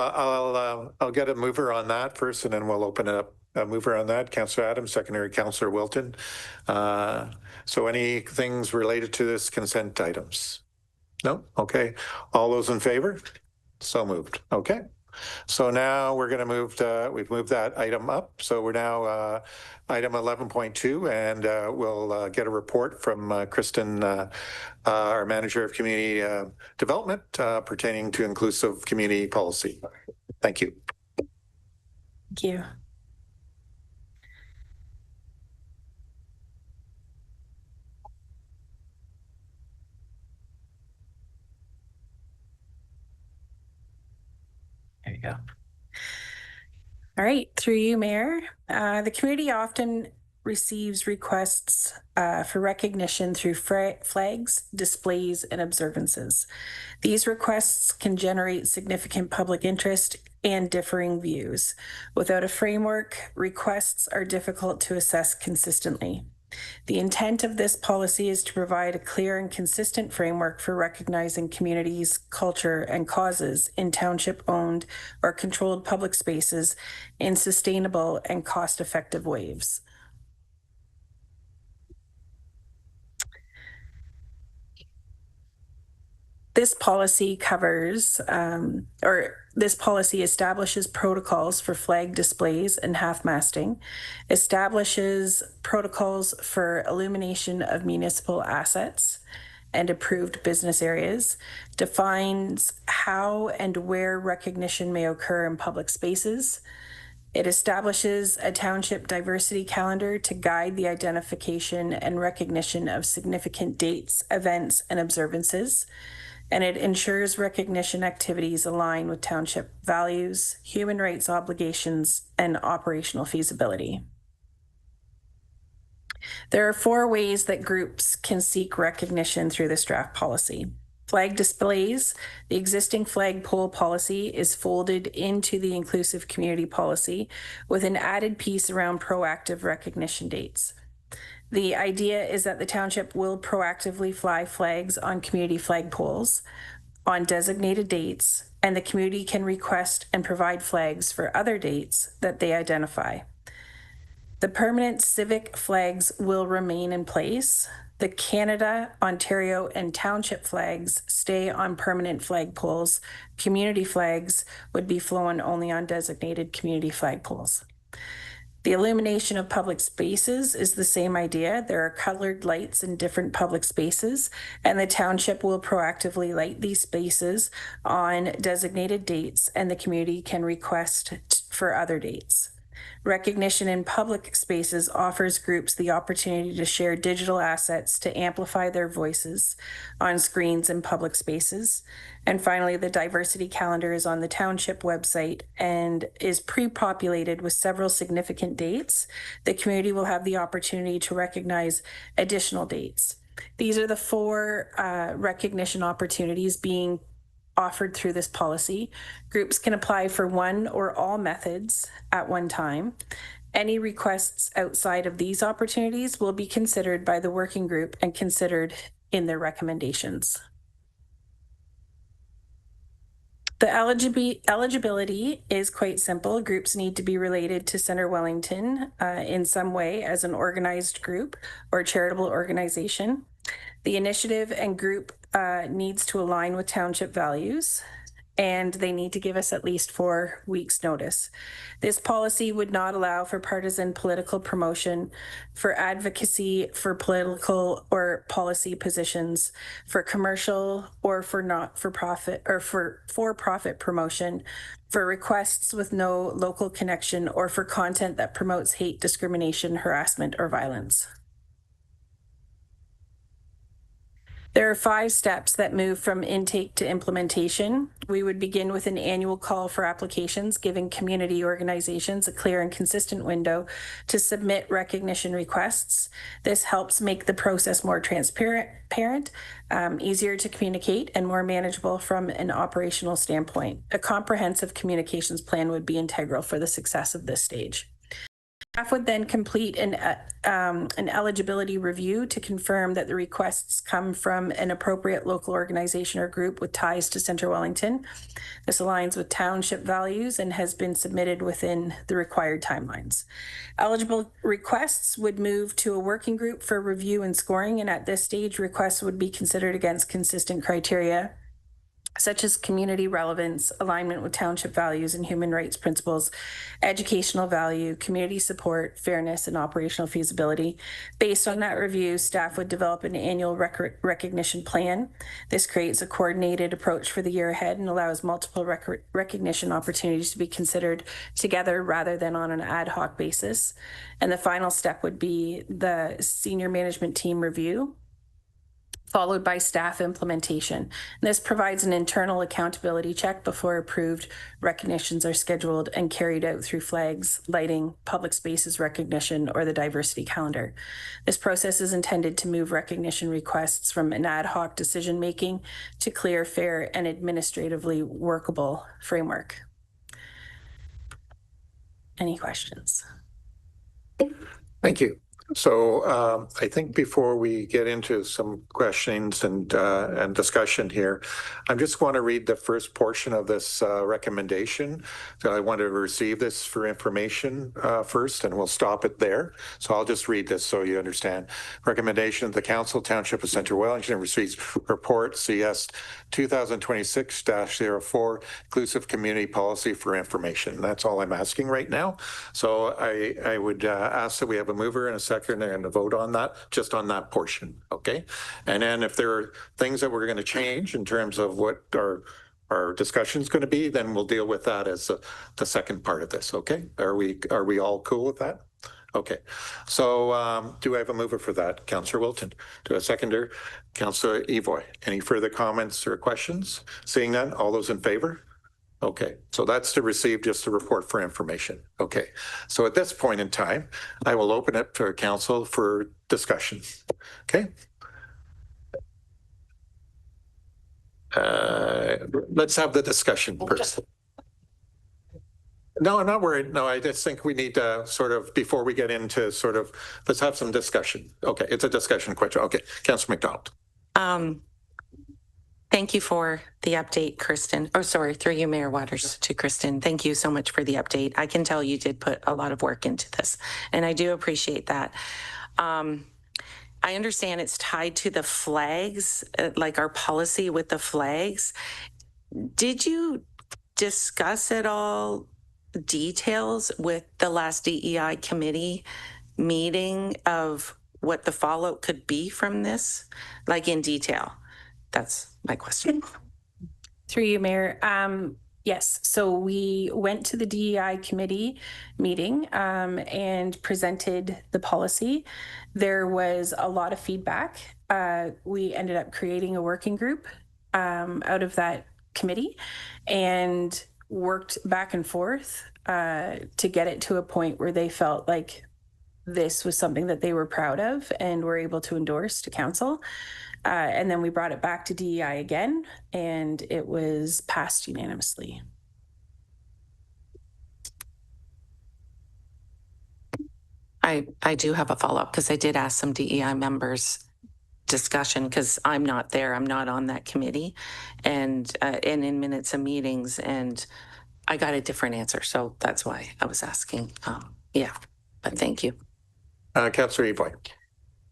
I'll get a mover on that first, and then we'll open it up. A mover on that, Councillor Adams, secondary Councillor Wilton. So any things related to this consent items? No? Okay. All those in favor? So moved. Okay. So now we're going to move we've moved that item up. So we're now item 11.2, and we'll get a report from Kristen, our Manager of Community Development, pertaining to inclusive community policy. Thank you. Thank you. There you go. All right, through you, Mayor. The community often receives requests for recognition through flags, displays, and observances. These requests can generate significant public interest and differing views. Without a framework, requests are difficult to assess consistently. The intent of this policy is to provide a clear and consistent framework for recognizing communities, culture, and causes in township-owned or controlled public spaces in sustainable and cost-effective ways. This policy covers, this policy establishes protocols for flag displays and half-masting, establishes protocols for illumination of municipal assets and approved business areas, defines how and where recognition may occur in public spaces. It establishes a township diversity calendar to guide the identification and recognition of significant dates, events, and observances. And it ensures recognition activities align with township values, human rights obligations, and operational feasibility. There are 4 ways that groups can seek recognition through this draft policy. Flag displays. The existing flagpole policy is folded into the inclusive community policy with an added piece around proactive recognition dates. The idea is that the township will proactively fly flags on community flagpoles on designated dates, and the community can request and provide flags for other dates that they identify. The permanent civic flags will remain in place. The Canada, Ontario, and township flags stay on permanent flagpoles. Community flags would be flown only on designated community flagpoles. The illumination of public spaces is the same idea. There are colored lights in different public spaces, and the township will proactively light these spaces on designated dates, and the community can request for other dates. Recognition in public spaces offers groups the opportunity to share digital assets to amplify their voices on screens in public spaces. And finally, the diversity calendar is on the township website and is pre-populated with several significant dates. The community will have the opportunity to recognize additional dates. These are the 4 recognition opportunities being offered through this policy. Groups can apply for one or all methods at one time. Any requests outside of these opportunities will be considered by the working group and considered in their recommendations. The eligibility is quite simple. Groups need to be related to Centre Wellington in some way as an organized group or charitable organization. The initiative and group needs to align with township values, and they need to give us at least 4 weeks' notice. This policy would not allow for partisan political promotion, for advocacy for political or policy positions, for commercial or for not-for-profit or for-profit promotion, for requests with no local connection, or for content that promotes hate, discrimination, harassment, or violence. There are 5 steps that move from intake to implementation. We would begin with an annual call for applications, giving community organizations a clear and consistent window to submit recognition requests. This helps make the process more transparent, easier to communicate, and more manageable from an operational standpoint. A comprehensive communications plan would be integral for the success of this stage. Staff would then complete an eligibility review to confirm that the requests come from an appropriate local organization or group with ties to Centre Wellington. This aligns with township values and has been submitted within the required timelines. Eligible requests would move to a working group for review and scoring, and at this stage, requests would be considered against consistent criteria such as community relevance, alignment with township values and human rights principles, educational value, community support, fairness, and operational feasibility. Based on that review, staff would develop an annual recognition plan. This creates a coordinated approach for the year ahead and allows multiple recognition opportunities to be considered together rather than on an ad hoc basis. And the final step would be the senior management team review, followed by staff implementation. This provides an internal accountability check before approved recognitions are scheduled and carried out through flags, lighting, public spaces recognition, or the diversity calendar. This process is intended to move recognition requests from an ad hoc decision-making to clear, fair, and administratively workable framework. Any questions? Thank you. So I think before we get into some questions and discussion here, I just want to read the first portion of this recommendation. So I want to receive this for information first, and we'll stop it there. So I'll just read this so you understand. Recommendation: the Council Township of Centre Wellington receives report CS 2026-04 Inclusive Community Policy for Information. That's all I'm asking right now. So I would ask that we have a mover and a second and a vote on that, just on that portion, okay? And then if there are things that we're going to change in terms of what our discussion is going to be, then we'll deal with that as the second part of this, okay? Are we all cool with that? Okay. So do I have a mover for that? Councillor Wilton. Do I have a seconder? Councillor Evoy. Any further comments or questions? Seeing none, all those in favor? Okay, so that's to receive just a report for information. Okay, so at this point in time, I will open it to council for discussion. Okay. Let's have the discussion first. No, I'm not worried. No, I just think we need to sort of, before we get into sort of, let's have some discussion. Okay, it's a discussion question. Okay, Councillor McDonald. Thank you for the update, Kristen. Oh, sorry, through you, Mayor Waters, to Kristen. Thank you so much for the update. I can tell you did put a lot of work into this, and I do appreciate that. I understand it's tied to the flags, like our policy with the flags. Did you discuss at all details with the last DEI committee meeting of what the fallout could be from this, like in detail? That's my question. Through you, Mayor. Yes, so we went to the DEI committee meeting and presented the policy. There was a lot of feedback. We ended up creating a working group out of that committee and worked back and forth to get it to a point where they felt like this was something that they were proud of and were able to endorse to council. And then we brought it back to DEI again, and it was passed unanimously. I do have a follow-up because I did ask some DEI members discussion because I'm not there. I'm not on that committee and in minutes of meetings, and I got a different answer. So that's why I was asking. Yeah, but thank you. Councillor Evoy.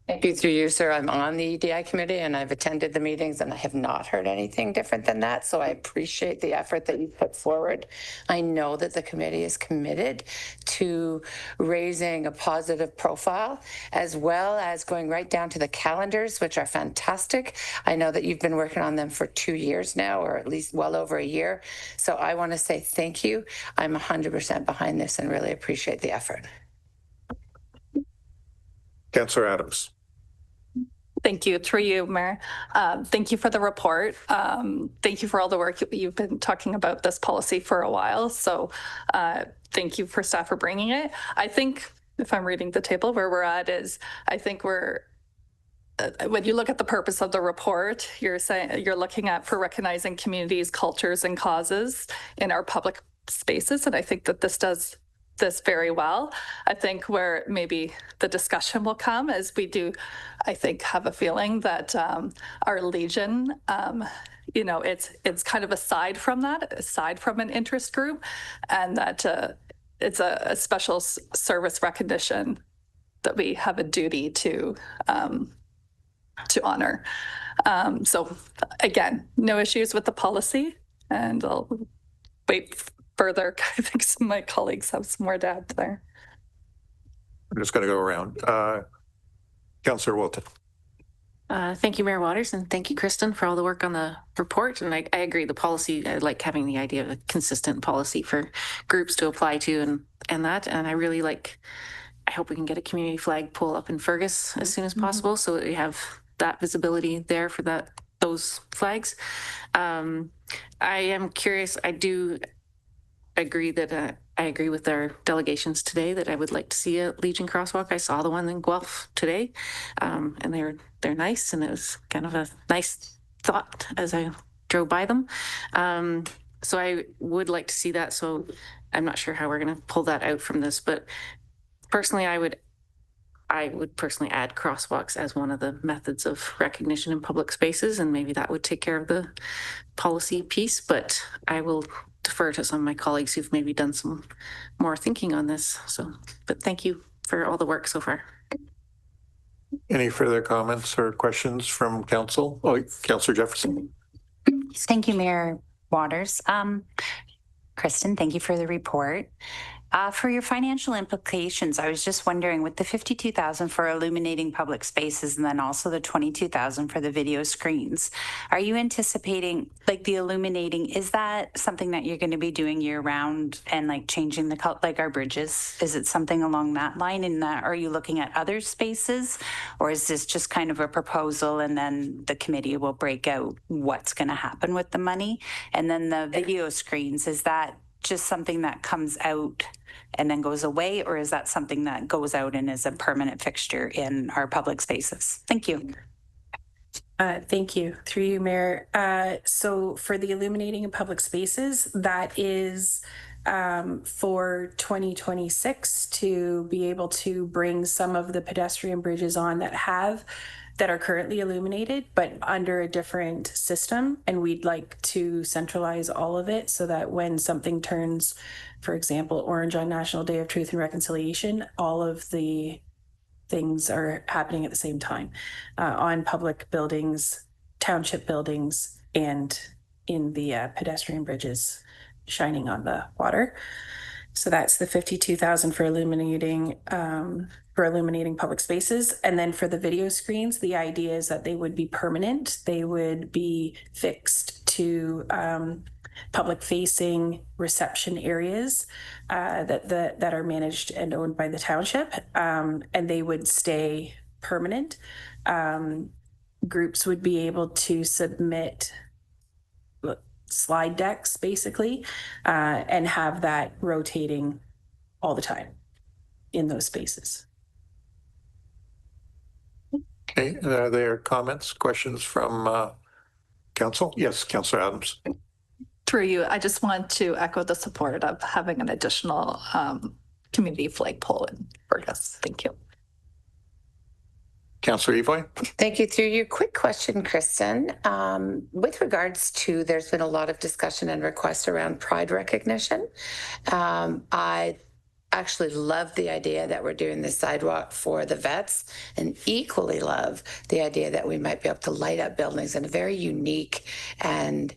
Thank you. Through you, sir. I'm on the EDI committee and I've attended the meetings and I have not heard anything different than that. So I appreciate the effort that you put forward. I know that the committee is committed to raising a positive profile as well as going right down to the calendars, which are fantastic. I know that you've been working on them for 2 years now, or at least well over a year. So I want to say thank you. I'm 100% behind this and really appreciate the effort. Councillor Adams. Thank you. Through you, Mayor. Thank you for the report. Thank you for all the work. You've been talking about this policy for a while. So thank you for staff for bringing it. I think if I'm reading the table where we're at is, I think we're, when you look at the purpose of the report, you're saying you're looking at for recognizing communities, cultures, and causes in our public spaces. And I think that this does this very well. I think where maybe the discussion will come is we do, I think, have a feeling that our Legion, you know, it's kind of aside from that, aside from an interest group, and that it's a special service recognition that we have a duty to honor. So again, no issues with the policy, and I'll wait further. I think some of my colleagues have some more to add there. I'm just going to go around. Councillor Wilton. Thank you, Mayor Waters, and thank you, Kristen, for all the work on the report. And I agree, the policy, I like having the idea of a consistent policy for groups to apply to and that. And I really like, I hope we can get a community flag pole up in Fergus as soon as possible so that we have that visibility there for those flags. I am curious, I do agree that I agree with our delegations today that I would like to see a Legion crosswalk. I saw the one in Guelph today, and they're nice, and it was kind of a nice thought as I drove by them. So I would like to see that. So I'm not sure how we're going to pull that out from this, but personally, I would personally add crosswalks as one of the methods of recognition in public spaces, and maybe that would take care of the policy piece. But I will defer to some of my colleagues who've maybe done some more thinking on this. So, but thank you for all the work so far. Any further comments or questions from council? Oh, Councillor Jefferson. Thank you, Mayor Waters. Kristen, thank you for the report. For your financial implications, I was just wondering, with the $52,000 for illuminating public spaces and then also the $22,000 for the video screens, are you anticipating, like, the illuminating, is that something that you're going to be doing year round and like changing the, like our bridges? Is it something along that line? And are you looking at other spaces, or is this just kind of a proposal and then the committee will break out what's going to happen with the money? And then the video screens, is that just something that comes out and then goes away, or is that something that goes out and is a permanent fixture in our public spaces? Thank you. Thank you. Through you, Mayor. So for the illuminating in public spaces, that is for 2026 to be able to bring some of the pedestrian bridges on that are currently illuminated, but under a different system. And we'd like to centralize all of it so that when something turns, for example, orange on National Day of Truth and Reconciliation, all of the things are happening at the same time on public buildings, township buildings, and in the pedestrian bridges shining on the water. So that's the $52,000 for illuminating public spaces. And then for the video screens, the idea is that they would be permanent. They would be fixed to public-facing reception areas that are managed and owned by the township, and they would stay permanent. Groups would be able to submit slide decks, basically, and have that rotating all the time in those spaces. Okay, are there comments, questions from council? Yes, Councillor Adams. Through you, I just want to echo the support of having an additional community flagpole in Fergus. Thank you. Councillor Evoy. Thank you. Through your quick question, Kristen, with regards to, there's been a lot of discussion and requests around Pride recognition. I actually love the idea that we're doing the sidewalk for the vets, and equally love the idea that we might be able to light up buildings in a very unique and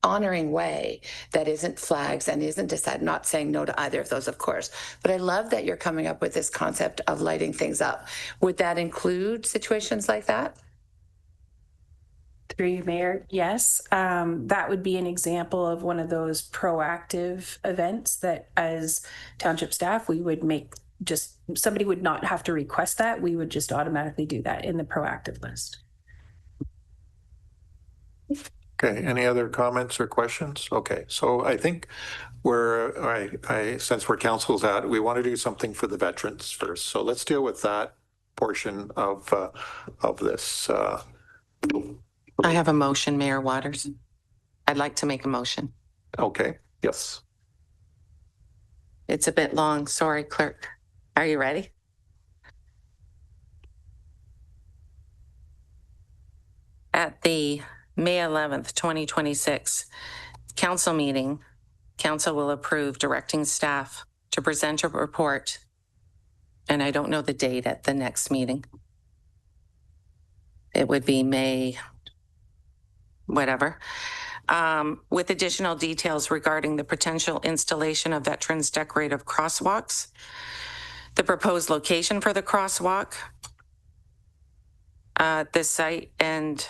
honoring way that isn't flags and isn't decided. Not saying no to either of those, of course, but I love that you're coming up with this concept of lighting things up. Would that include situations like that? Through you, Mayor, yes. That would be an example of one of those proactive events that as township staff, we would make just, somebody would not have to request that. We would just automatically do that in the proactive list. Okay, any other comments or questions? Okay, so I think since we're council's at, we want to do something for the veterans first. So let's deal with that portion of this. I have a motion, Mayor Waters. I'd like to make a motion. Okay, yes. It's a bit long. Sorry, clerk. Are you ready? At the May 11th, 2026 council meeting, council will approve directing staff to present a report, and I don't know the date at the next meeting. It would be May, whatever, with additional details regarding the potential installation of veterans decorative crosswalks, the proposed location for the crosswalk, the site and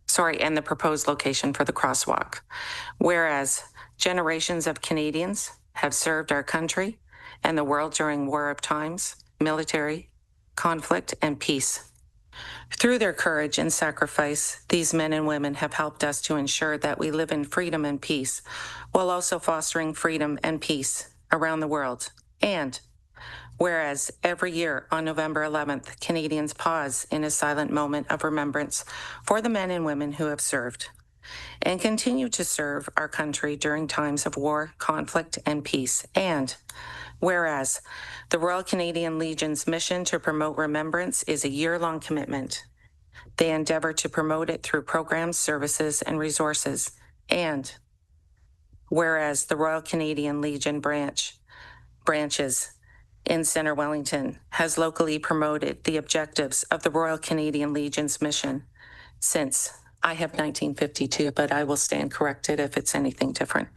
the proposed location for the crosswalk. Whereas generations of Canadians have served our country and the world during war of times, military, conflict, and peace. Through their courage and sacrifice, these men and women have helped us to ensure that we live in freedom and peace, while also fostering freedom and peace around the world. And whereas every year on November 11th, Canadians pause in a silent moment of remembrance for the men and women who have served and continue to serve our country during times of war, conflict, and peace. And whereas the Royal Canadian Legion's mission to promote remembrance is a year-long commitment, they endeavor to promote it through programs, services, and resources. And whereas the Royal Canadian Legion branches in Centre Wellington has locally promoted the objectives of the Royal Canadian Legion's mission since, I have 1952, but I will stand corrected if it's anything different.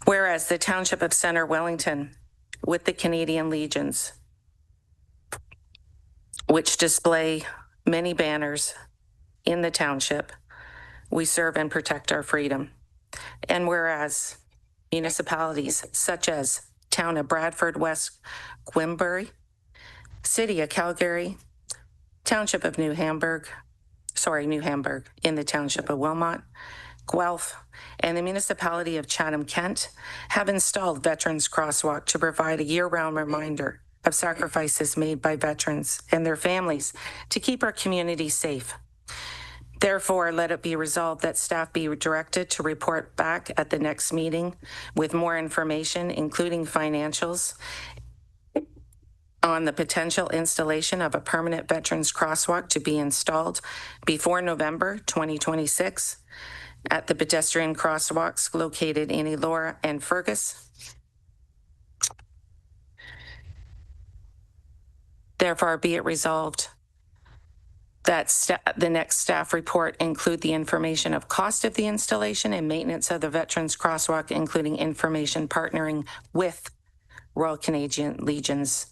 Whereas the Township of Centre Wellington, with the Canadian Legions, which display many banners in the township, we serve and protect our freedom. And whereas municipalities such as Town of Bradford, West Gwynbury, City of Calgary, Township of New Hamburg in the Township of Wilmot, Guelph, and the municipality of Chatham-Kent have installed Veterans Crosswalk to provide a year-round reminder of sacrifices made by veterans and their families to keep our community safe. Therefore, let it be resolved that staff be directed to report back at the next meeting with more information, including financials, on the potential installation of a permanent Veterans Crosswalk to be installed before November 2026 at the pedestrian crosswalks located in Elora and Fergus. Therefore, be it resolved that the next staff report include the information of cost of the installation and maintenance of the Veterans Crosswalk, including information partnering with Royal Canadian Legion's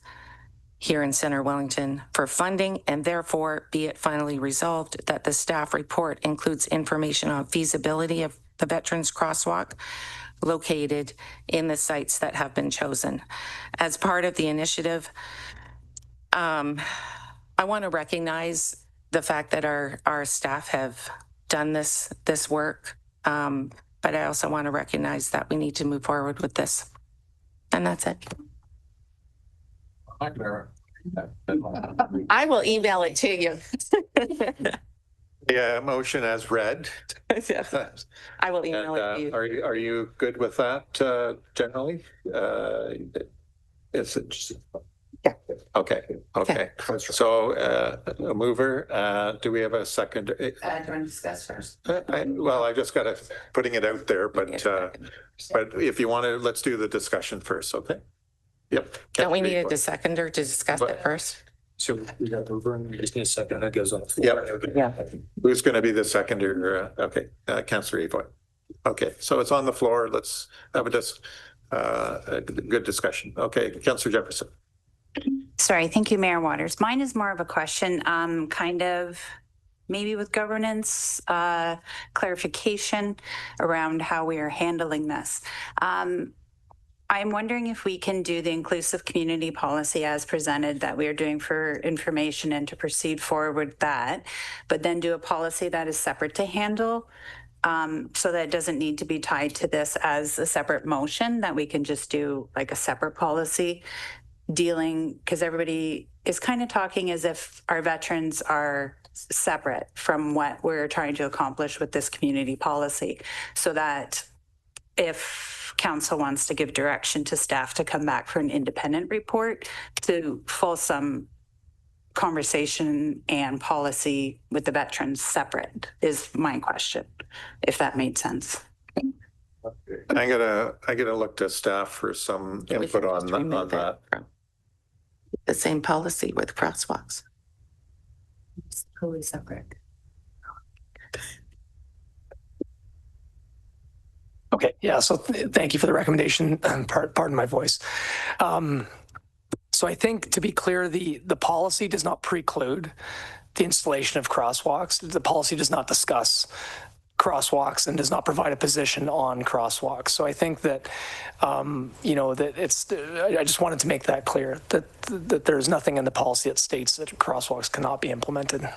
here in Center Wellington for funding, and therefore be it finally resolved that the staff report includes information on feasibility of the Veterans Crosswalk located in the sites that have been chosen. As part of the initiative, I want to recognize the fact that our staff have done this work, but I also want to recognize that we need to move forward with this. And that's it. I will email it to you. Yeah, motion as read. Yes. I will email it to you. Are you good with that generally? Is it just... Yeah. Okay. So a mover, do we have a second? Do you want to discuss first? Well, I just got to putting it out there, but if you want to, let's do the discussion first, okay? Yep. Don't we need a seconder to discuss it first? So we got over and we just need a second that goes on the floor. Yep. Yeah. Who's going to be the seconder? Okay, Councillor Evoy. Okay, so it's on the floor. Let's have a good discussion. Okay, Councillor Jefferson. Sorry, thank you, Mayor Waters. Mine is more of a question, kind of maybe with governance, clarification around how we are handling this. I'm wondering if we can do the inclusive community policy as presented that we are doing for information and to proceed forward with that, but then do a policy that is separate to handle, so that it doesn't need to be tied to this as a separate motion, that we can just do like a separate policy dealing, because everybody is kind of talking as if our veterans are separate from what we're trying to accomplish with this community policy, so that if council wants to give direction to staff to come back for an independent report, to fulsome conversation and policy with the veterans separate is my question, if that made sense. I gotta look to staff for some input on that. The same policy with crosswalks. It's totally separate. Okay, yeah, so thank you for the recommendation. Pardon my voice. So I think, to be clear, the policy does not preclude the installation of crosswalks. The policy does not discuss crosswalks and does not provide a position on crosswalks. So I think that, that it's, I just wanted to make that clear, that there's nothing in the policy that states that crosswalks cannot be implemented.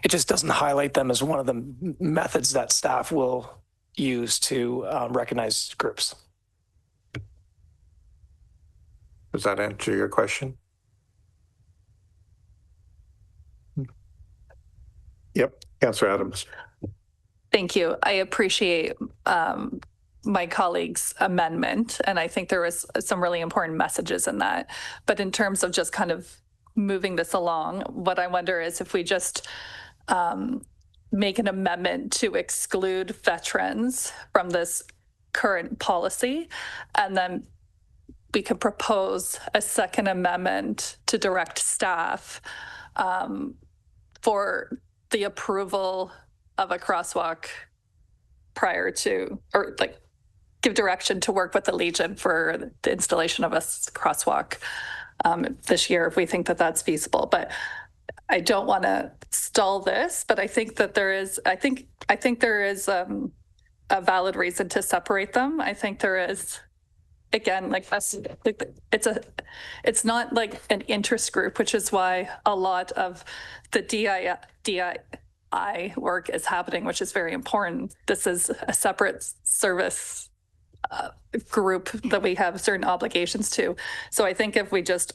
It just doesn't highlight them as one of the methods that staff will use to recognize groups. Does that answer your question? Yep, Councillor Adams. Thank you. I appreciate my colleague's amendment, and I think there was some really important messages in that. But in terms of just kind of moving this along, what I wonder is if we just make an amendment to exclude veterans from this current policy, and then we could propose a second amendment to direct staff for the approval of a crosswalk prior to, or like give direction to work with the Legion for the installation of a crosswalk this year, if we think that that's feasible. But I don't want to stall this, but I think that there is, I think there is a valid reason to separate them. I think there is, again, like it's not like an interest group, which is why a lot of the DII work is happening, which is very important. This is a separate service group that we have certain obligations to. So I think if we just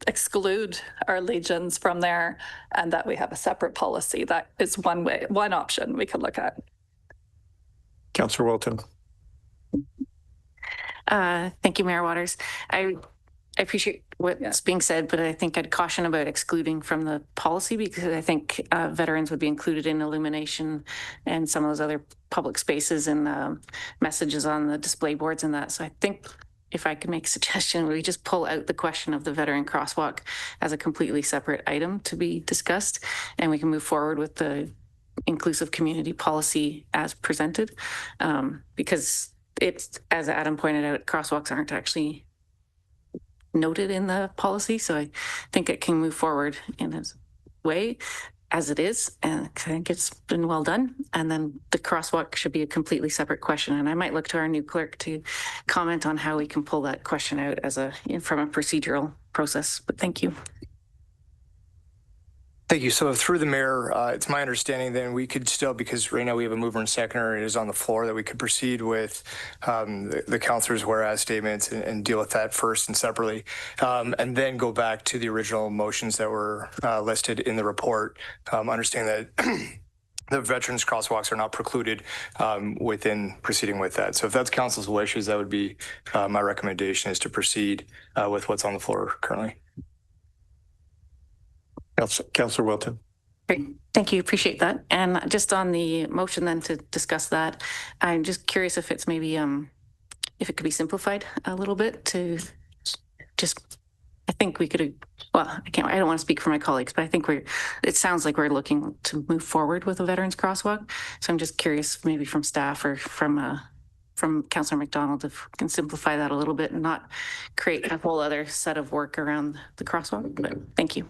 exclude our legions from there, and that we have a separate policy, that is one option we could look at. Councillor Wilton. Thank you, Mayor Waters. I appreciate what's being said, but I think I'd caution about excluding from the policy, because I think veterans would be included in illumination and some of those other public spaces and messages on the display boards and that. So I think if I could make a suggestion, we just pull out the question of the veteran crosswalk as a completely separate item to be discussed, and we can move forward with the inclusive community policy as presented, because it's, as Adam pointed out, crosswalks aren't actually noted in the policy. So I think it can move forward in a way as it is. And I think it's been well done. And then the crosswalk should be a completely separate question. And I might look to our new clerk to comment on how we can pull that question out as from a procedural process. But thank you. Thank you. So through the mayor, it's my understanding then we could still, because right now we have a mover and seconder, it is on the floor, that we could proceed with the councillor's whereas statements and deal with that first and separately, and then go back to the original motions that were listed in the report. Understand that the veterans crosswalks are not precluded within proceeding with that. So if that's council's wishes, that would be my recommendation, is to proceed with what's on the floor currently. Councillor Wilton. Great. Thank you. Appreciate that. And just on the motion then to discuss that, I'm just curious if it's maybe, if it could be simplified a little bit to just, I think we could, well, I don't want to speak for my colleagues, but I think it sounds like we're looking to move forward with a veterans crosswalk. So I'm just curious, maybe from staff or from Councillor McDonald, if we can simplify that a little bit and not create a whole other set of work around the crosswalk. But thank you.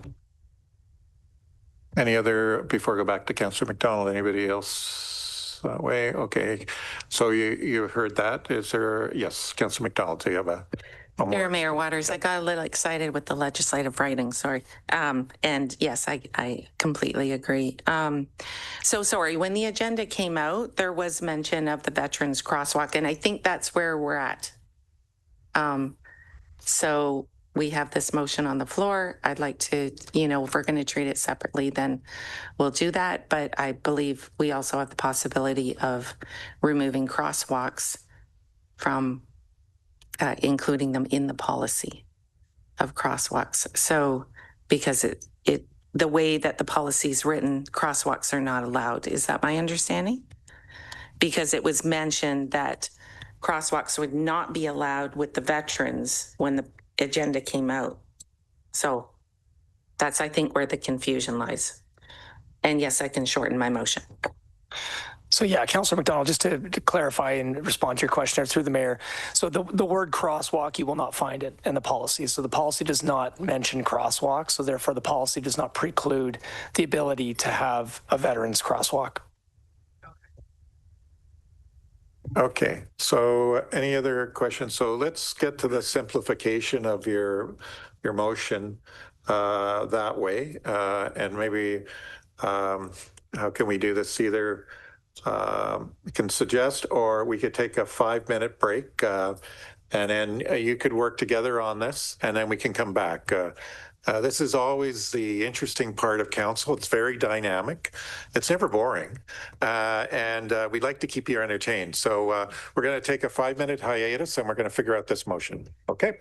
Any other, before I go back to Councillor McDonald, anybody else that way? Okay. So you heard that. Is there, yes, Councillor McDonald, do you have a Mayor Waters, I got a little excited with the legislative writing, sorry. And yes, I completely agree. So sorry, when the agenda came out, there was mention of the veterans crosswalk, and I think that's where we're at. So we have this motion on the floor. I'd like to, if we're going to treat it separately, then we'll do that. But I believe we also have the possibility of removing crosswalks from including them in the policy of crosswalks. So because the way that the policy is written, crosswalks are not allowed. Is that my understanding? Because it was mentioned that crosswalks would not be allowed with the veterans when the agenda came out. So that's, I think, where the confusion lies. And yes, I can shorten my motion. So yeah, Councillor McDonald, just to clarify and respond to your question through the mayor. So the word crosswalk, you will not find it in the policy. So the policy does not mention crosswalk. So therefore the policy does not preclude the ability to have a veterans crosswalk. Okay, so any other questions? So let's get to the simplification of your motion that way. And maybe how can we do this? Either we can suggest, or we could take a 5-minute break and then you could work together on this and then we can come back. This is always the interesting part of council. It's very dynamic. It's never boring. And we'd like to keep you entertained. So we're going to take a 5-minute hiatus and we're going to figure out this motion. Okay.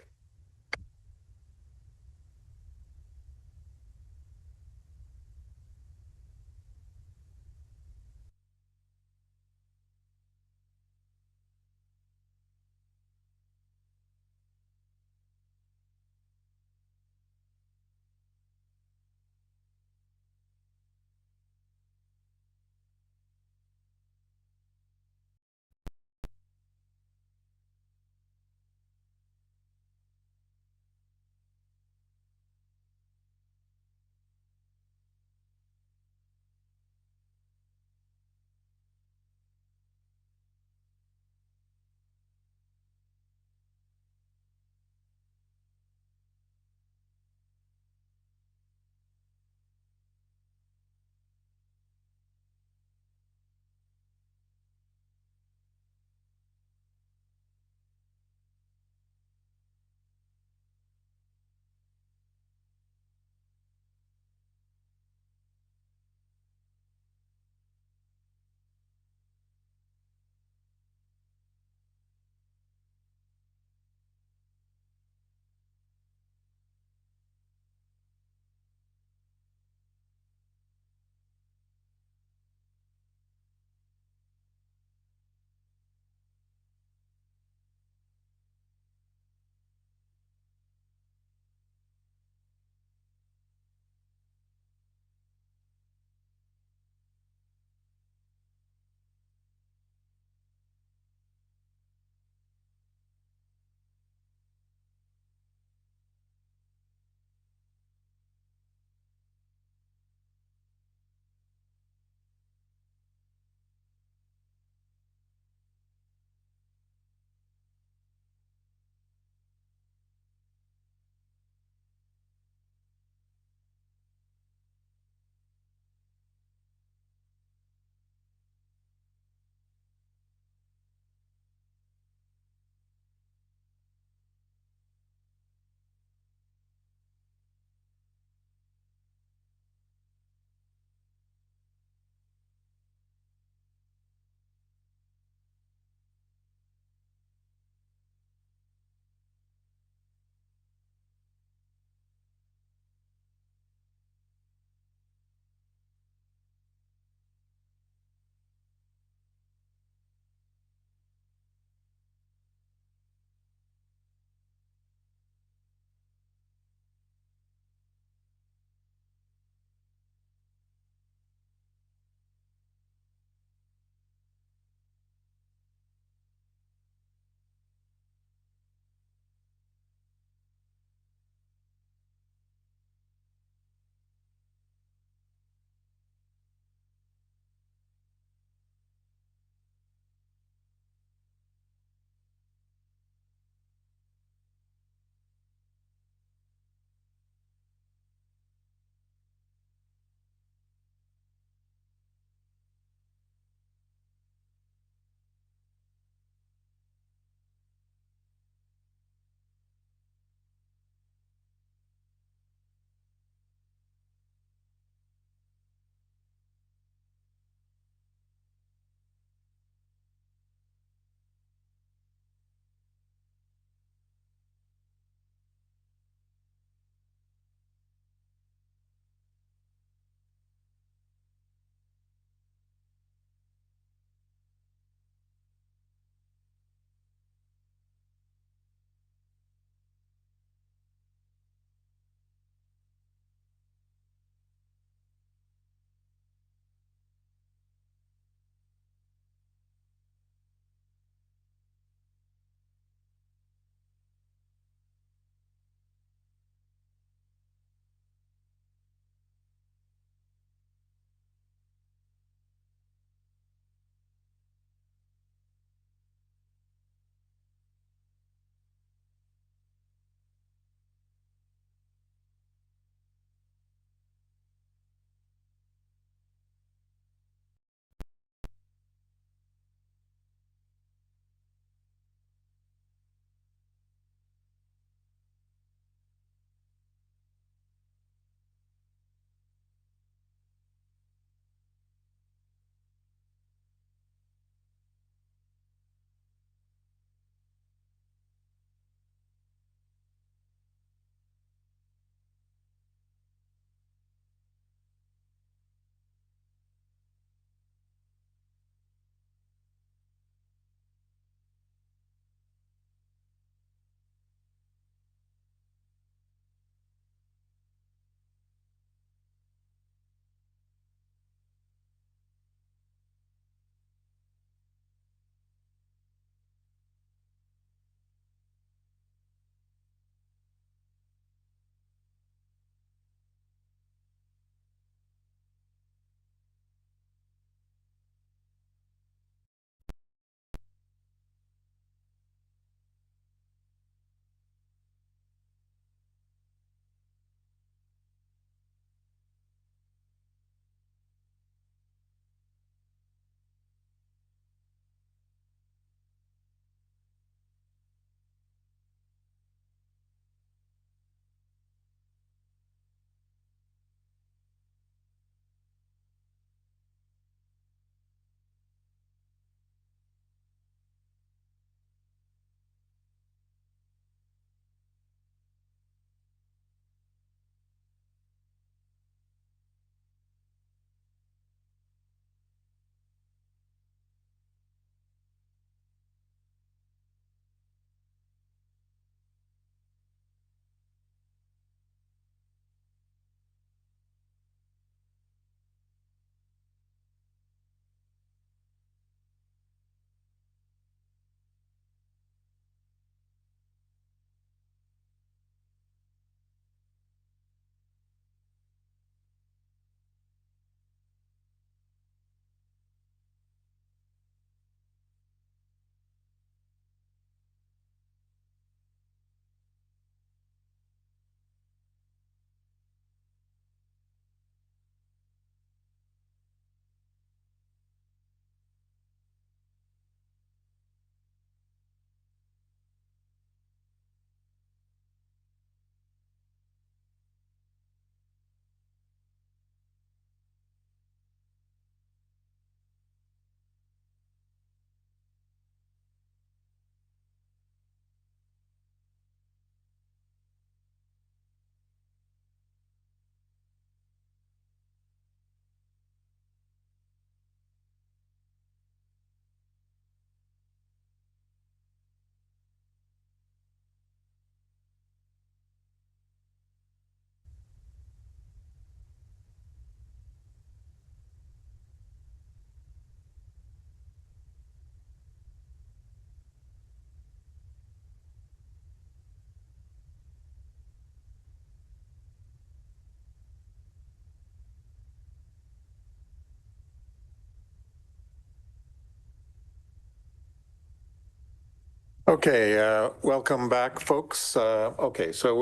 Okay, welcome back, folks. Okay, so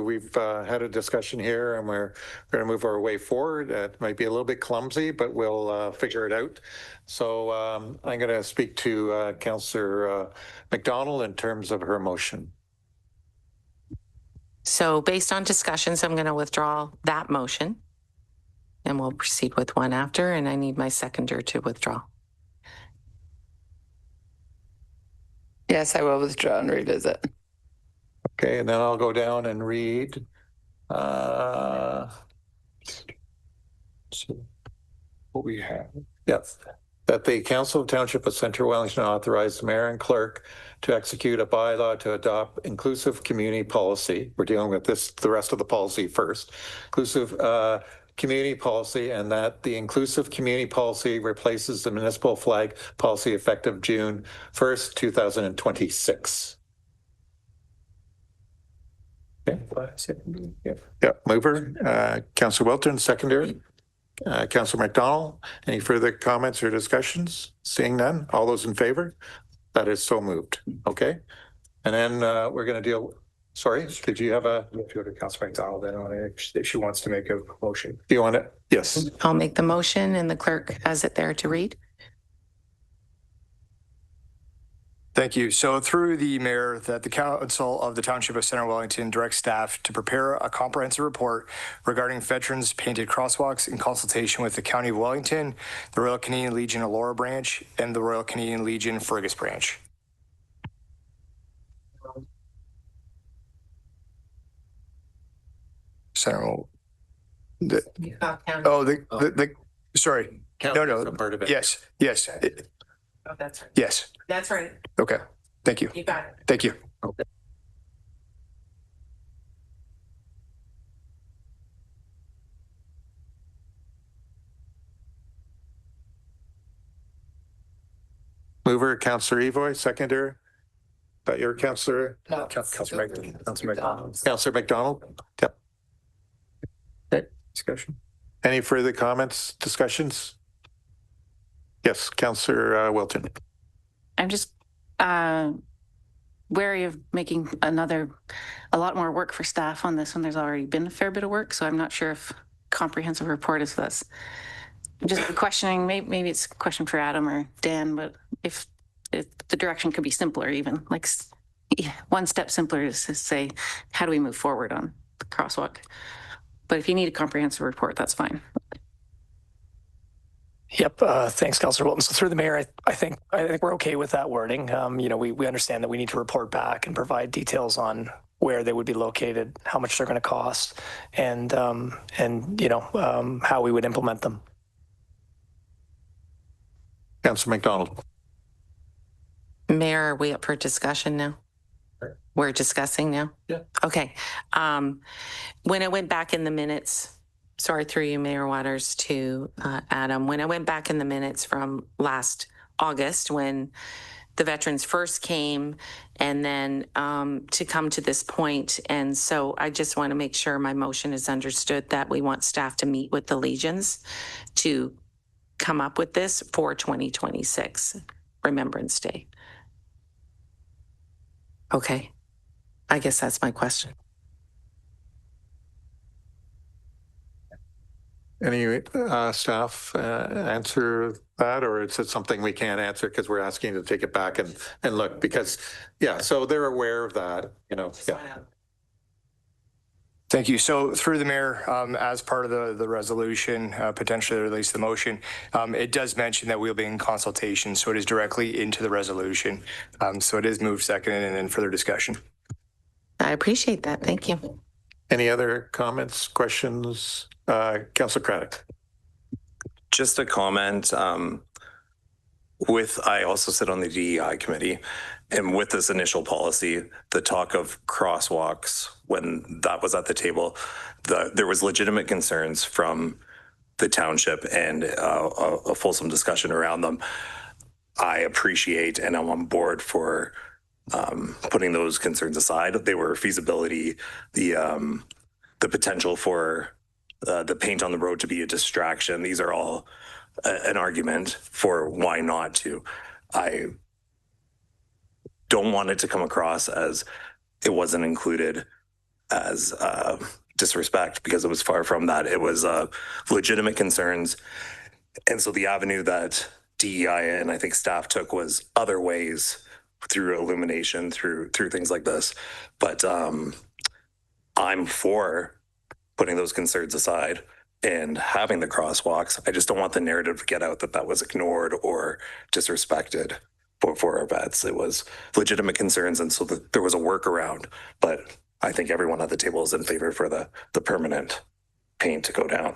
we've had a discussion here, and we're going to move our way forward. It might be a little bit clumsy, but we'll figure it out. So I'm going to speak to Councillor McDonald in terms of her motion. So based on discussions, I'm going to withdraw that motion, and we'll proceed with one after, and I need my seconder to withdraw. Yes, I will withdraw and revisit. Okay, and then I'll go down and read. So what we have. Yes. That the Council of Township of Centre Wellington authorize the mayor and clerk to execute a bylaw to adopt inclusive community policy. We're dealing with this, the rest of the policy first. Inclusive community policy, and that the inclusive community policy replaces the municipal flag policy effective June 1st, 2026. Okay. Yeah, mover, Councillor Wilton, secondary. Councillor McDonald, any further comments or discussions? Seeing none, all those in favor? That is so moved. Okay. And then we're going to deal. Sorry, did you have a? If you go to Councillor McDonald, then on it, if she wants to make a motion. Do you want it? Yes. I'll make the motion, and the clerk has it there to read. Thank you. So through the mayor, that the Council of the Township of Centre Wellington directs staff to prepare a comprehensive report regarding veterans painted crosswalks in consultation with the County of Wellington, the Royal Canadian Legion Elora branch, and the Royal Canadian Legion Fergus branch. So, sorry. No. Part of it. Yes. Oh, that's right. Yes. That's right. Okay. Thank you. You got it. Thank you. Okay. Mover, Councillor Evoy, seconder. That your Councillor? No, Councillor McDonald. Councillor McDonald? Yep. Okay. Discussion. Any further comments, discussions? Yes, Councillor Wilton. I'm just wary of making a lot more work for staff on this when there's already been a fair bit of work. So I'm not sure if comprehensive report is this. I'm just questioning, maybe it's a question for Adam or Dan, but if the direction could be simpler, even like one step simpler is to say, how do we move forward on the crosswalk? But if you need a comprehensive report, that's fine. Yep. Thanks, Councillor Wilton. So through the mayor, I think we're okay with that wording. We understand that we need to report back and provide details on where they would be located, how much they're going to cost, and how we would implement them. Councillor McDonald. Mayor, are we up for discussion now? We're discussing now? Yeah. Okay. When I went back in the minutes, sorry, through you, Mayor Waters, to Adam, when I went back in the minutes from last August, when the veterans first came, and then to come to this point. And so I just want to make sure my motion is understood that we want staff to meet with the Legions to come up with this for 2026 Remembrance Day. Okay. I guess that's my question. Any staff answer that, or is it something we can't answer because we're asking to take it back and look? Because, yeah, so they're aware of that, yeah. Thank you. So through the mayor, as part of the resolution, potentially release the motion, it does mention that we'll be in consultation, so it is directly into the resolution. So it is moved, seconded, and then further discussion. I appreciate that. Thank you. Any other comments, questions? Councillor Craddock. Just a comment. I also sit on the DEI committee, and with this initial policy, the talk of crosswalks, when that was at the table, there was legitimate concerns from the township and a fulsome discussion around them. I appreciate and I'm on board for putting those concerns aside. They were feasibility, the potential for the paint on the road to be a distraction. These are all an argument for why not to. I don't want it to come across as it wasn't included as disrespect, because it was far from that. It was legitimate concerns. And so the avenue that DEI and I think staff took was other ways, through illumination, through things like this. But I'm for putting those concerns aside and having the crosswalks. I just don't want the narrative to get out that that was ignored or disrespected for our vets. It was legitimate concerns, and so there was a workaround. But I think everyone at the table is in favor for the permanent paint to go down.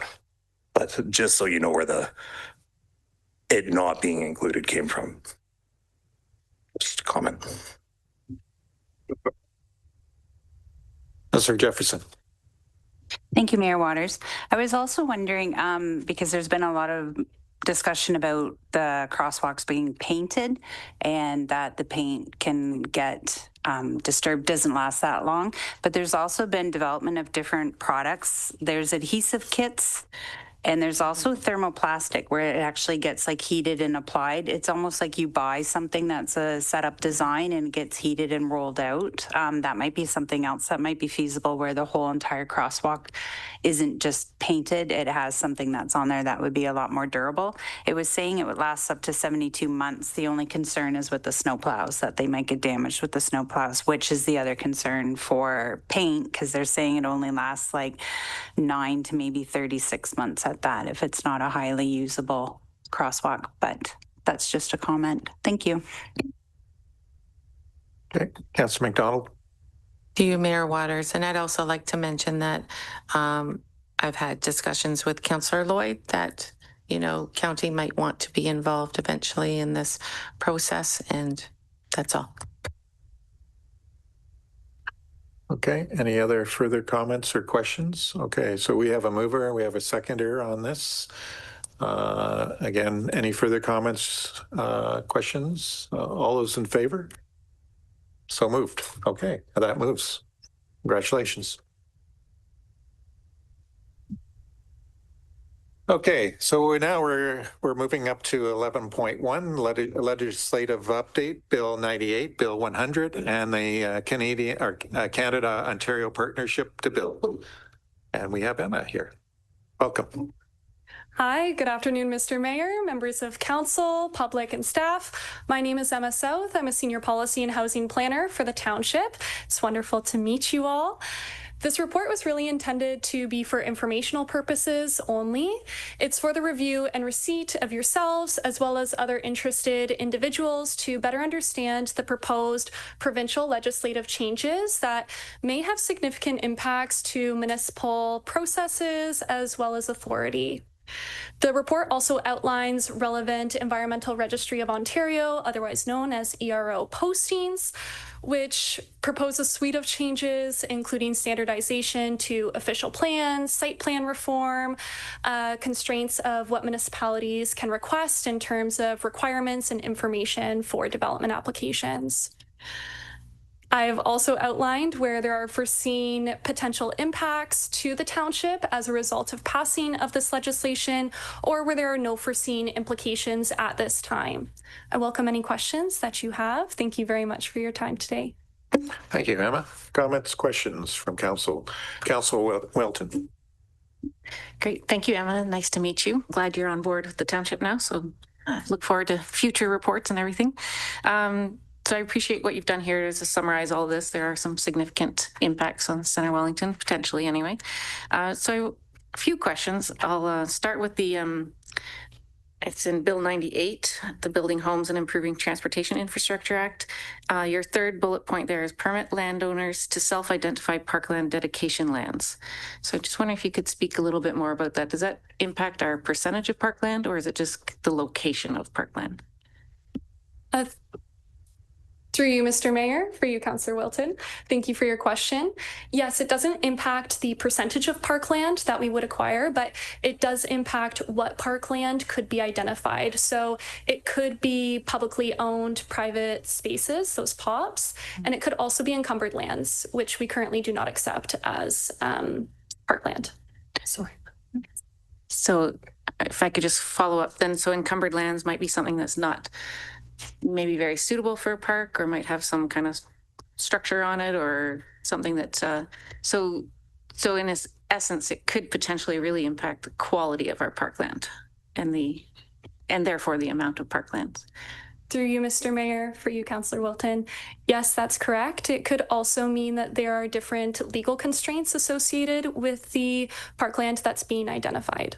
But just so you know where it not being included came from. Just a comment. Councillor Jefferson. Thank you, Mayor Waters. I was also wondering, because there's been a lot of discussion about the crosswalks being painted and that the paint can get disturbed, doesn't last that long. But there's also been development of different products. There's adhesive kits, and there's also thermoplastic where it actually gets like heated and applied. It's almost like you buy something that's a setup design and gets heated and rolled out. That might be something else that might be feasible, where the whole entire crosswalk isn't just painted. It has something that's on there that would be a lot more durable. It was saying it would last up to 72 months. The only concern is with the snowplows, that they might get damaged with the snowplows, which is the other concern for paint, because they're saying it only lasts like 9 to maybe 36 months at that if it's not a highly usable crosswalk. But that's just a comment. Thank you. Okay, Councillor McDonald. To you, Mayor Waters. And I'd also like to mention that I've had discussions with Councillor Lloyd that, you know, county might want to be involved eventually in this process, and that's all. Okay, any other further comments or questions? Okay, so we have a mover and we have a seconder on this. Again, any further comments, questions? All those in favor? So moved. Okay, that moves. Congratulations. Okay, so we're moving up to 11.1, legislative update, Bill 98, Bill 100, and the Canada-Ontario Partnership to Build. And we have Emma here. Welcome. Hi, good afternoon, Mr. Mayor, members of council, public, and staff. My name is Emma South. I'm a senior policy and housing planner for the township. It's wonderful to meet you all. This report was really intended to be for informational purposes only. It's for the review and receipt of yourselves, as well as other interested individuals, to better understand the proposed provincial legislative changes that may have significant impacts to municipal processes as well as authority. The report also outlines relevant Environmental Registry of Ontario, otherwise known as ERO postings, which propose a suite of changes, including standardization to official plans, site plan reform, constraints of what municipalities can request in terms of requirements and information for development applications. I've also outlined where there are foreseen potential impacts to the township as a result of passing of this legislation, or where there are no foreseen implications at this time. I welcome any questions that you have. Thank you very much for your time today. Thank you, Emma. Comments, questions from council? Councillor Welton. Great. Thank you, Emma. Nice to meet you. Glad you're on board with the township now. So look forward to future reports and everything. So I appreciate what you've done here to summarize all this. There are some significant impacts on Centre Wellington, potentially anyway. So a few questions. I'll start with the, it's in Bill 98, the Building Homes and Improving Transportation Infrastructure Act. Your third bullet point there is permit landowners to self-identify parkland dedication lands. So I just wonder if you could speak a little bit more about that. Does that impact our percentage of parkland, or is it just the location of parkland? Through you, Mr. Mayor, for you, Councillor Wilton. Thank you for your question. Yes, it doesn't impact the percentage of parkland that we would acquire, but it does impact what parkland could be identified. So it could be publicly owned private spaces, those POPs, and it could also be encumbered lands, which we currently do not accept as parkland. Sorry. So if I could just follow up then, so encumbered lands might be something that's not maybe very suitable for a park or might have some kind of structure on it or something that, so in its essence, it could potentially really impact the quality of our parkland and therefore the amount of parklands. Through you, Mr. Mayor, for you, Councillor Wilton. Yes, that's correct. It could also mean that there are different legal constraints associated with the parkland that's being identified.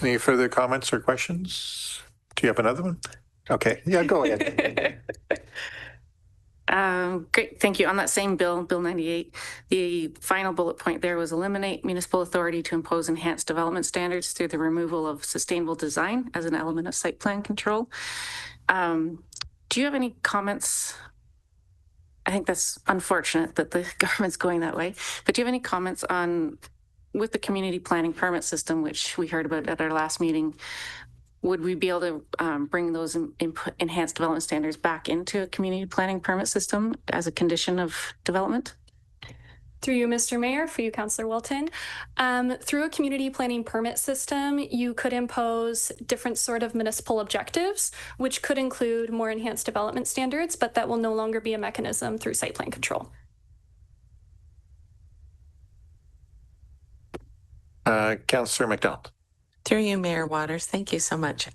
Any further comments or questions? Do you have another one? Okay, yeah, go ahead. Great, thank you. On that same bill, Bill 98, the final bullet point there was eliminate municipal authority to impose enhanced development standards through the removal of sustainable design as an element of site plan control. Do you have any comments? I think that's unfortunate that the government's going that way, but do you have any comments on, with the community planning permit system, which we heard about at our last meeting, would we be able to bring those enhanced development standards back into a community planning permit system as a condition of development? Through you, Mr. Mayor, for you, Councillor Wilton. Through a community planning permit system, you could impose different sort of municipal objectives, which could include more enhanced development standards, but that will no longer be a mechanism through site plan control. Councillor McDonald. Through you, Mayor Waters. Thank you so much.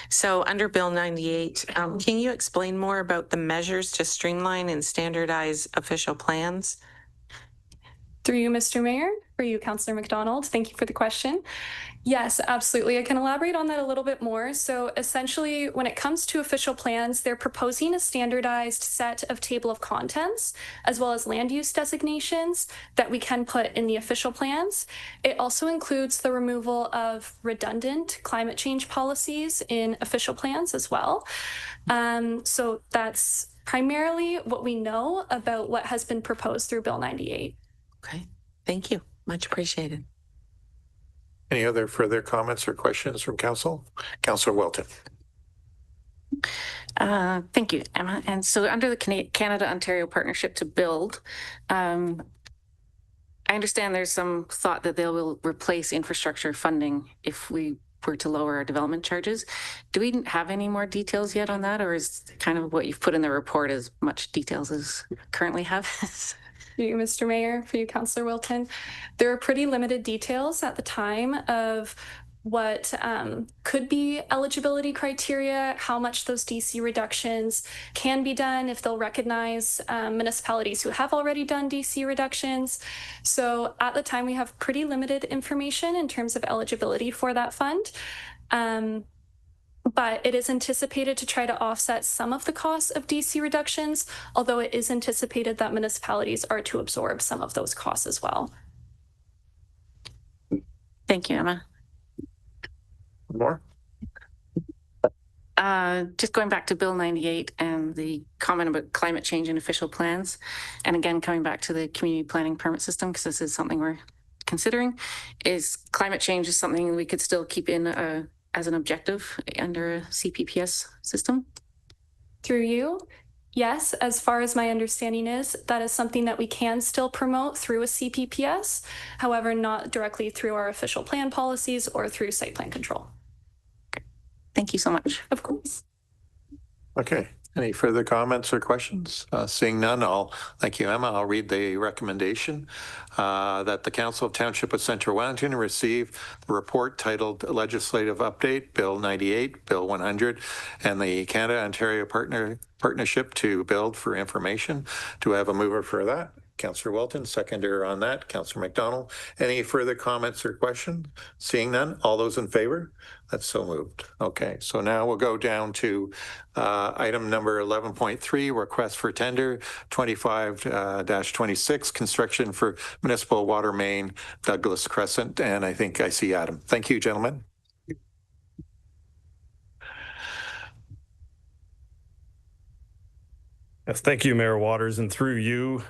So under Bill 98, can you explain more about the measures to streamline and standardize official plans? Through you, Mr. Mayor, for you, Councillor McDonald. Thank you for the question. Yes, absolutely. I can elaborate on that a little bit more. So essentially, when it comes to official plans, they're proposing a standardized set of table of contents, as well as land use designations that we can put in the official plans. It also includes the removal of redundant climate change policies in official plans as well. So that's primarily what we know about what has been proposed through Bill 98. Okay, thank you. Much appreciated. Any other further comments or questions from council? Councillor Wilton. Thank you, Emma. And so under the Canada-Ontario Partnership to Build, I understand there's some thought that they will replace infrastructure funding if we were to lower our development charges. Do we have any more details yet on that, or is kind of what you've put in the report as much details as we currently have? You, Mr. Mayor, for you, Councillor Wilton. There are pretty limited details at the time of what could be eligibility criteria, how much those DC reductions can be done, if they'll recognize municipalities who have already done DC reductions. So at the time, we have pretty limited information in terms of eligibility for that fund. But it is anticipated to try to offset some of the costs of DC reductions, although it is anticipated that municipalities are to absorb some of those costs as well. Thank you, Emma. More? Just going back to Bill 98 and the comment about climate change in official plans, and again, coming back to the community planning permit system, because this is something we're considering, is climate change is something we could still keep in as an objective under a CPPS system? Through you, yes, as far as my understanding is, that is something that we can still promote through a CPPS, however, not directly through our official plan policies or through site plan control. Okay. Thank you so much. Of course. Okay. Any further comments or questions? Seeing none, thank you, Emma. I'll read the recommendation that the Council of Township of Central Wellington receive the report titled Legislative Update, Bill 98, Bill 100, and the Canada-Ontario Partnership to Build for information. Do I have a mover for that? Councillor Wilton, seconder on that. Councillor McDonald. Any further comments or questions? Seeing none, all those in favor? That's so moved. Okay, so now we'll go down to item number 11.3, request for tender 25-26, construction for municipal water main, Douglas Crescent. And I think I see Adam. Thank you, gentlemen. Yes, thank you, Mayor Waters, and through you,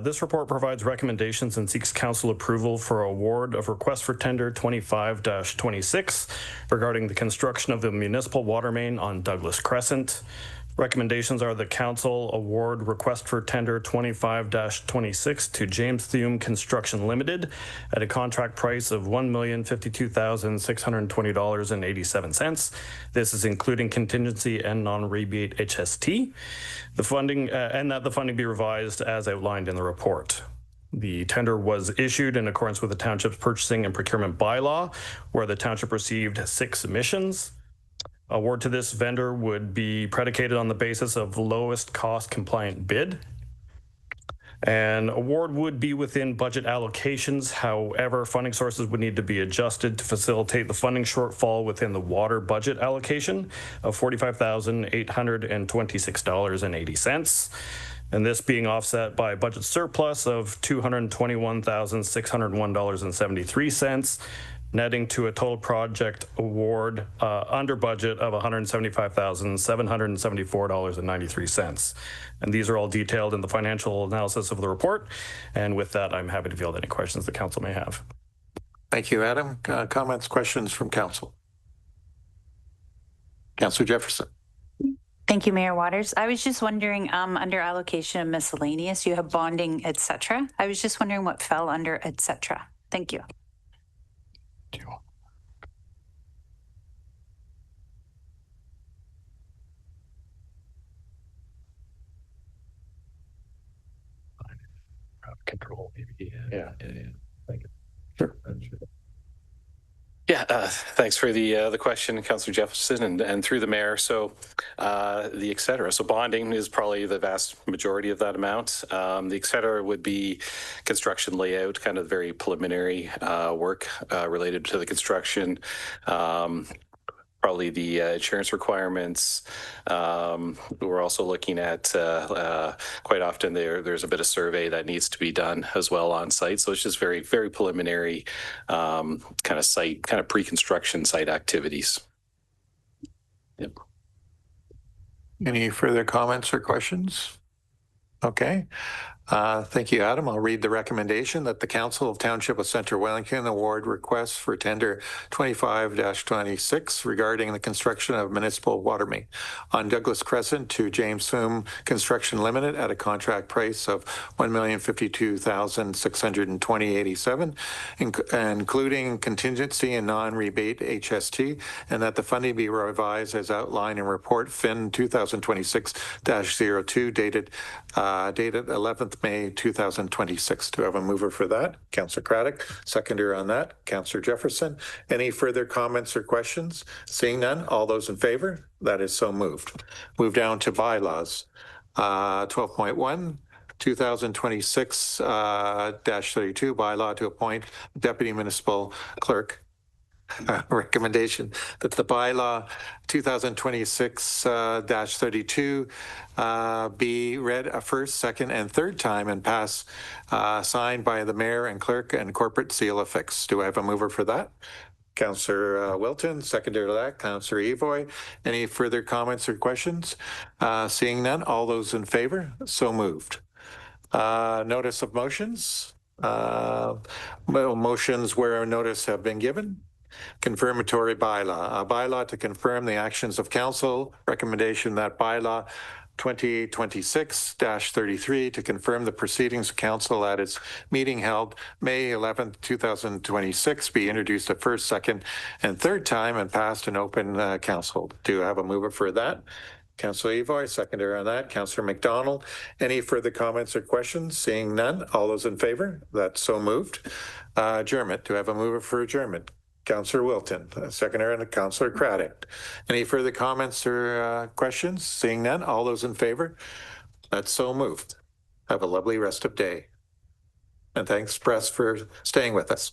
this report provides recommendations and seeks council approval for award of request for tender 25-26 regarding the construction of the municipal water main on Douglas Crescent. Recommendations are the council award request for tender 25-26 to James Thume Construction Limited at a contract price of $1,052,620.87. This is including contingency and non-rebate HST. The funding and that the funding be revised as outlined in the report. The tender was issued in accordance with the township's purchasing and procurement bylaw, where the township received 6 submissions. Award to this vendor would be predicated on the basis of lowest cost compliant bid. An award would be within budget allocations. However, funding sources would need to be adjusted to facilitate the funding shortfall within the water budget allocation of $45,826.80. And this being offset by a budget surplus of $221,601.73, netting to a total project award under budget of $175,774.93. And these are all detailed in the financial analysis of the report. And with that, I'm happy to field any questions the council may have. Thank you, Adam. Comments, questions from council? Councillor Jefferson. Thank you, Mayor Waters. I was just wondering, under allocation of miscellaneous, you have bonding, etc. I was just wondering what fell under etc. Thank you. Control, maybe. Yeah. Thank you. Sure. Yeah, thanks for the question, Councillor Jefferson, and through the mayor. So the et cetera. So bonding is probably the vast majority of that amount. The et cetera would be construction layout, kind of very preliminary work related to the construction. Probably the insurance requirements. We're also looking at quite often there's a bit of survey that needs to be done as well on site. So it's just very, very preliminary kind of pre-construction site activities. Yep. Any further comments or questions? Okay. Thank you, Adam. I'll read the recommendation that the Council of Township of Centre Wellington award request for tender 25-26 regarding the construction of municipal water main on Douglas Crescent to James Thume Construction Limited at a contract price of $1,052,620.87, including contingency and non-rebate HST, and that the funding be revised as outlined in report FIN 2026-02 dated 11th May 2026. Do I have a mover for that? Councillor Craddock. Seconder on that, Councillor Jefferson. Any further comments or questions? Seeing none, all those in favor? That is so moved. Move down to bylaws. 12.1. 2026-32 bylaw to appoint deputy municipal clerk. Recommendation that the bylaw 2026-32 be read a first, second, and third time and pass signed by the mayor and clerk and corporate seal affixed. Do I have a mover for that? Councillor Wilton, seconder to that, Councillor Evoy. Any further comments or questions? Seeing none, all those in favor? So moved. Notice of motions. Motions where a notice have been given. Confirmatory bylaw. A bylaw to confirm the actions of council. Recommendation that bylaw 2026-33 to confirm the proceedings of council at its meeting held May 11th, 2026 be introduced a first, second, and third time and passed in open council. Do I have a mover for that? Councillor Evoy, seconder on that. Councillor McDonald. Any further comments or questions? Seeing none, all those in favor? That's so moved. Adjournment. Do I have a mover for adjournment? Councillor Wilton, seconder, and Councillor Craddock. Any further comments or questions? Seeing none, all those in favor? That's so moved. Have a lovely rest of day. And thanks, press, for staying with us.